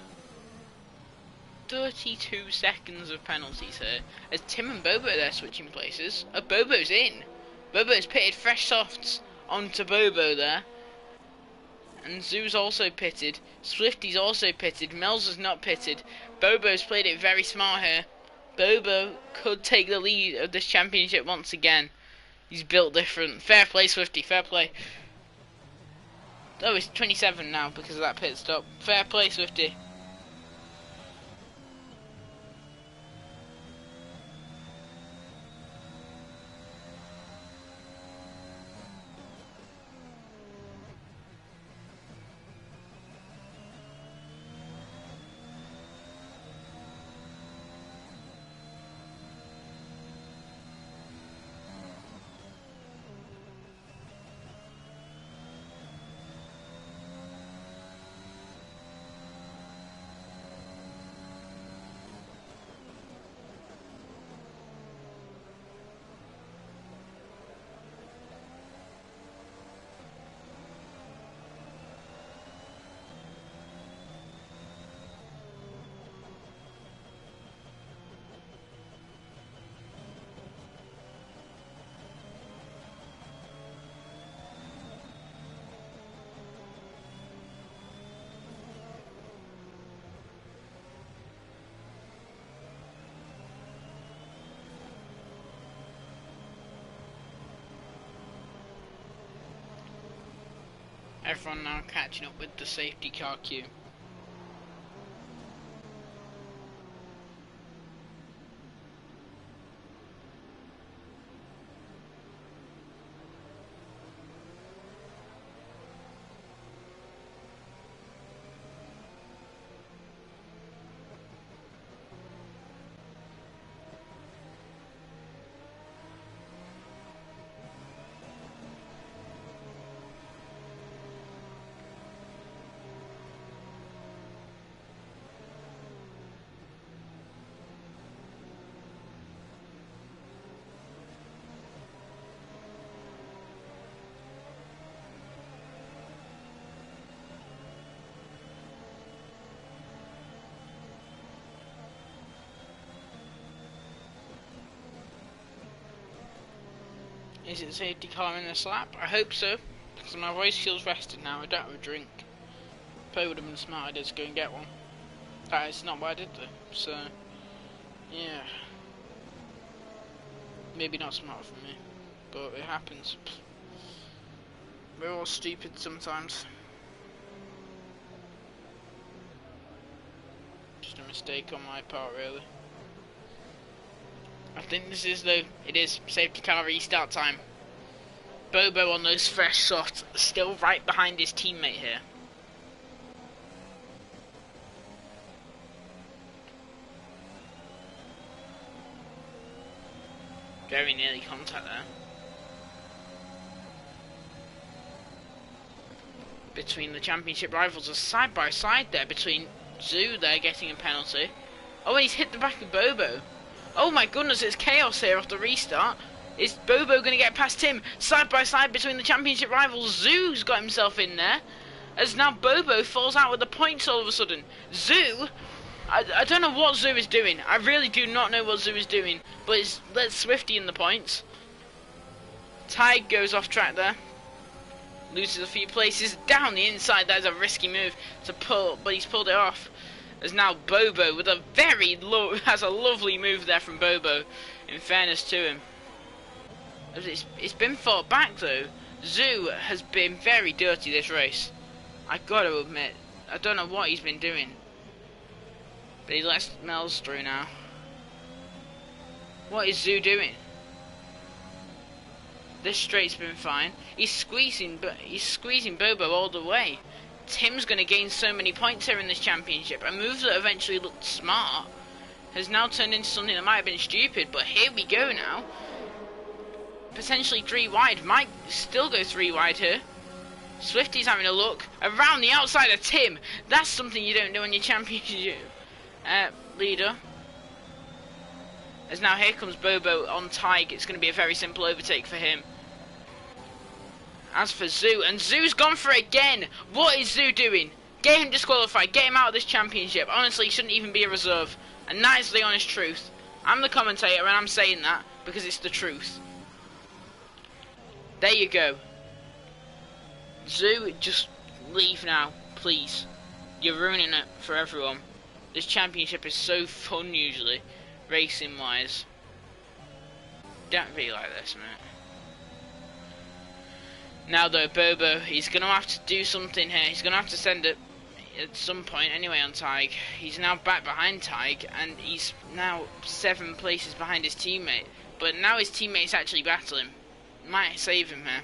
32 seconds of penalties here. As Tim and Bobo there switching places. Oh, Bobo's in. Bobo's pitted fresh softs onto Bobo there. And Zoo's also pitted. Swifty's also pitted. Mel's is not pitted. Bobo's played it very smart here. Bobo could take the lead of this championship once again. He's built different. Fair play, Swifty. Fair play. Oh, it's 27 now because of that pit stop. Fair play, Swifty. everyone now catching up with the safety car queue. Is it safety car in this lap? I hope so, because my voice feels rested now. I don't have a drink. Probably would have been smart idea to go and get one. That is not what I did though, so yeah. Maybe not smart for me, but it happens. We're all stupid sometimes. Just a mistake on my part, really. I think this is though, it is safety car restart time. Bobo on those fresh softs, still right behind his teammate here. Very nearly contact there. Between the championship rivals are side by side there, between Zoo there getting a penalty. Oh, and he's hit the back of Bobo. Oh my goodness, it's chaos here off the restart. Is Bobo going to get past him? Side by side between the championship rivals. Zoo's got himself in there. As now Bobo falls out with the points all of a sudden. Zoo? I don't know what Zoo is doing. I really do not know what Zoo is doing. But let's Swifty in the points. Tig goes off track there. Loses a few places. Down the inside, that is a risky move to pull, but he's pulled it off. As now Bobo with a has a lovely move there from Bobo, in fairness to him. It's been fought back though. Zoo has been very dirty this race. I gotta admit, I don't know what he's been doing. But he lets Mel's through now. What is Zoo doing? This straight's been fine. He's squeezing Bobo all the way. Tim's going to gain so many points here in this championship. A move that eventually looked smart has now turned into something that might have been stupid. But here we go now. Potentially 3 wide. Might still go 3 wide here. Swifty's having a look around the outside of Tim. That's something you don't do on your championship leader. As now here comes Bobo on Tig. It's going to be a very simple overtake for him. As for Zoo, and Zoo's gone for it again. What is Zoo doing? Get him disqualified. Get him out of this championship. Honestly, he shouldn't even be a reserve. And that is the honest truth. I'm the commentator and I'm saying that because it's the truth. There you go. Zoo, just leave now, please. You're ruining it for everyone. This championship is so fun usually, racing-wise. Don't really like this, mate. Now though, Bobo, he's going to have to do something here. He's going to have to send it at some point anyway on Tig. He's now back behind Tig, and he's now 7 places behind his teammate. But now his teammate's actually battling. Might save him here.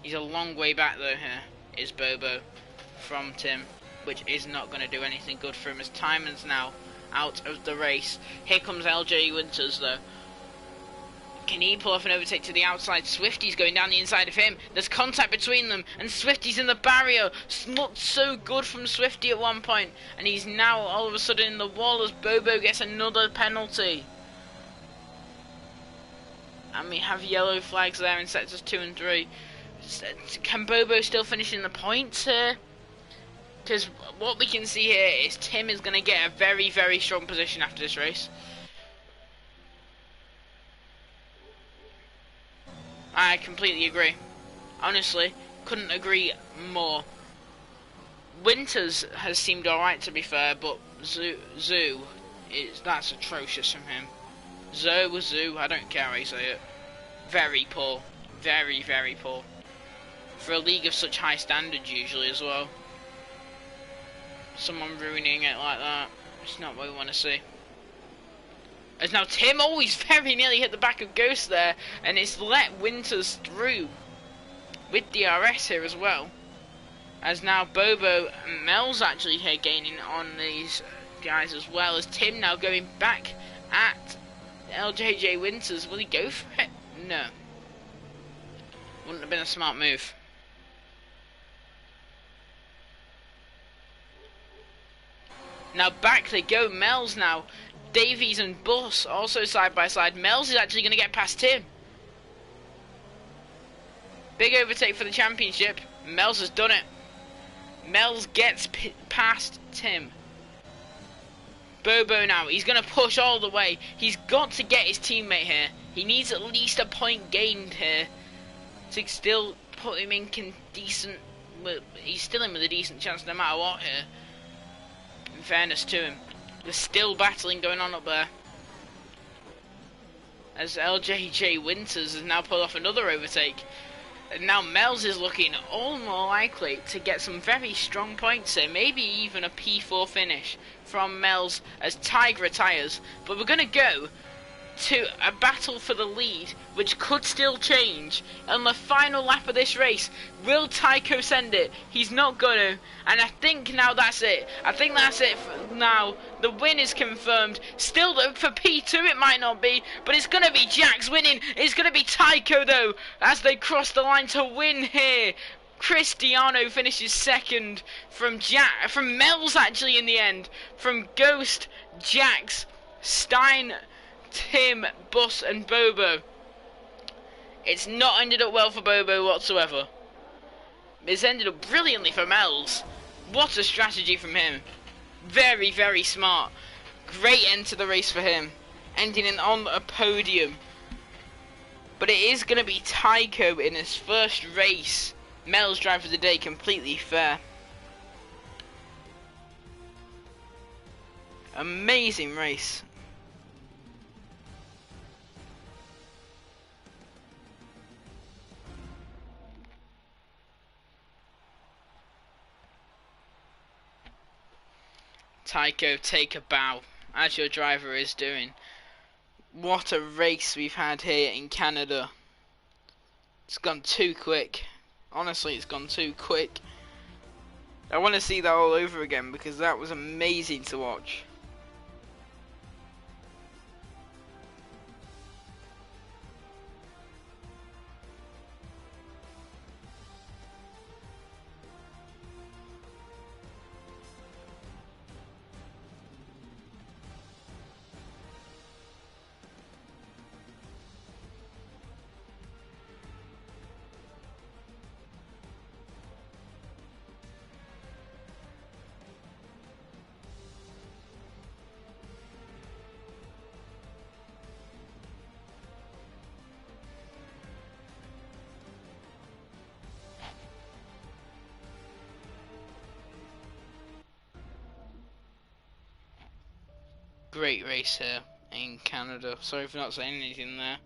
He's a long way back though here, is Bobo, from Tim, which is not going to do anything good for him as Timon's now out of the race. Here comes LJ Winters though. Can he pull off an overtake to the outside? Swifty's going down the inside of him. There's contact between them, and Swifty's in the barrier. Looked so good from Swifty at one point, and he's now all of a sudden in the wall as Bobo gets another penalty. And we have yellow flags there in sectors 2 and 3. Can Bobo still finish in the points here? Because what we can see here is Tim is going to get a very, very strong position after this race. I completely agree. Honestly, couldn't agree more. Winters has seemed alright to be fair, but Zoo that's atrocious from him. Zoo, I don't care how you say it. Very poor. Very, very poor. for a league of such high standards usually as well. Someone ruining it like that, it's not what we want to see. As now Tim always very nearly hit the back of Ghost there, and it's let Winters through with DRS here as well. As now Bobo and Mel's actually here gaining on these guys as well, as Tim now going back at LJJ Winters. Will he go for it? No. Wouldn't have been a smart move. Now back they go, Mel's now. Davies and Bus also side by side. Mel's is actually going to get past Tim. Big overtake for the championship. Mel's has done it. Mel's gets past Tim. Bobo now, he's going to push all the way. He's got to get his teammate here. He needs at least a point gained here to still put him in decent. Well, he's still in with a decent chance no matter what here. In fairness to him, there's still battling going on up there. As LJJ Winters has now pulled off another overtake. And now Mel's is looking all more likely to get some very strong points here. Maybe even a P4 finish from Mel's as Tig retires. But we're going to go to a battle for the lead, which could still change on the final lap of this race. Will Tycho send it? He's not gonna, and I think now that's it. I think that's it for now. The win is confirmed. Still though, for P2 it might not be, but it's gonna be Jax winning. It's gonna be Tycho though, as they cross the line to win here. Cristiano finishes second from Mel's actually in the end. From Ghost, Jax, Stein, Tim, Bus and Bobo. It's not ended up well for Bobo whatsoever. It's ended up brilliantly for Mel's. What a strategy from him. Very, very smart. Great end to the race for him. Ending in on a podium. But it is going to be Tycho in his first race. Mel's drive of the day, completely fair. Amazing race. Tycho, take a bow, as your driver is doing. What a race we've had here in Canada. It's gone too quick. Honestly, it's gone too quick. I want to see that all over again because that was amazing to watch. Great race here in Canada. Sorry for not saying anything there.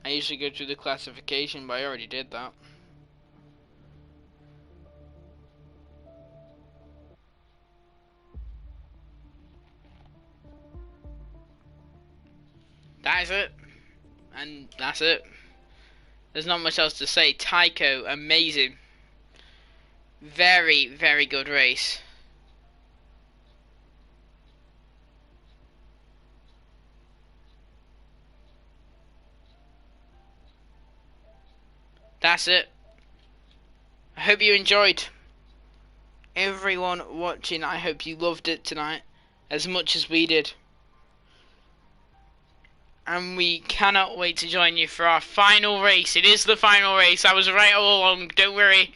I usually go through the classification, but I already did that. That is it. And that's it. There's not much else to say. Tycho, amazing. Very, very good race. That's it. I hope you enjoyed. Everyone watching, I hope you loved it tonight as much as we did. And we cannot wait to join you for our final race. It is the final race. I was right all along. Don't worry.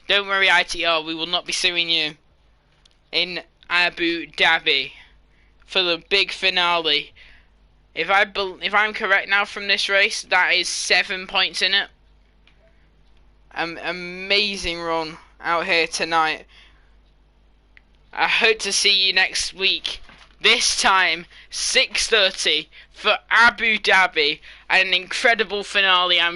Don't worry, ITR. We will not be suing you. In Abu Dhabi for the big finale. If I'm correct now from this race, that is 7 points in it. Amazing run out here tonight. I hope to see you next week. This time 6:30 for Abu Dhabi and an incredible finale, I'm sure.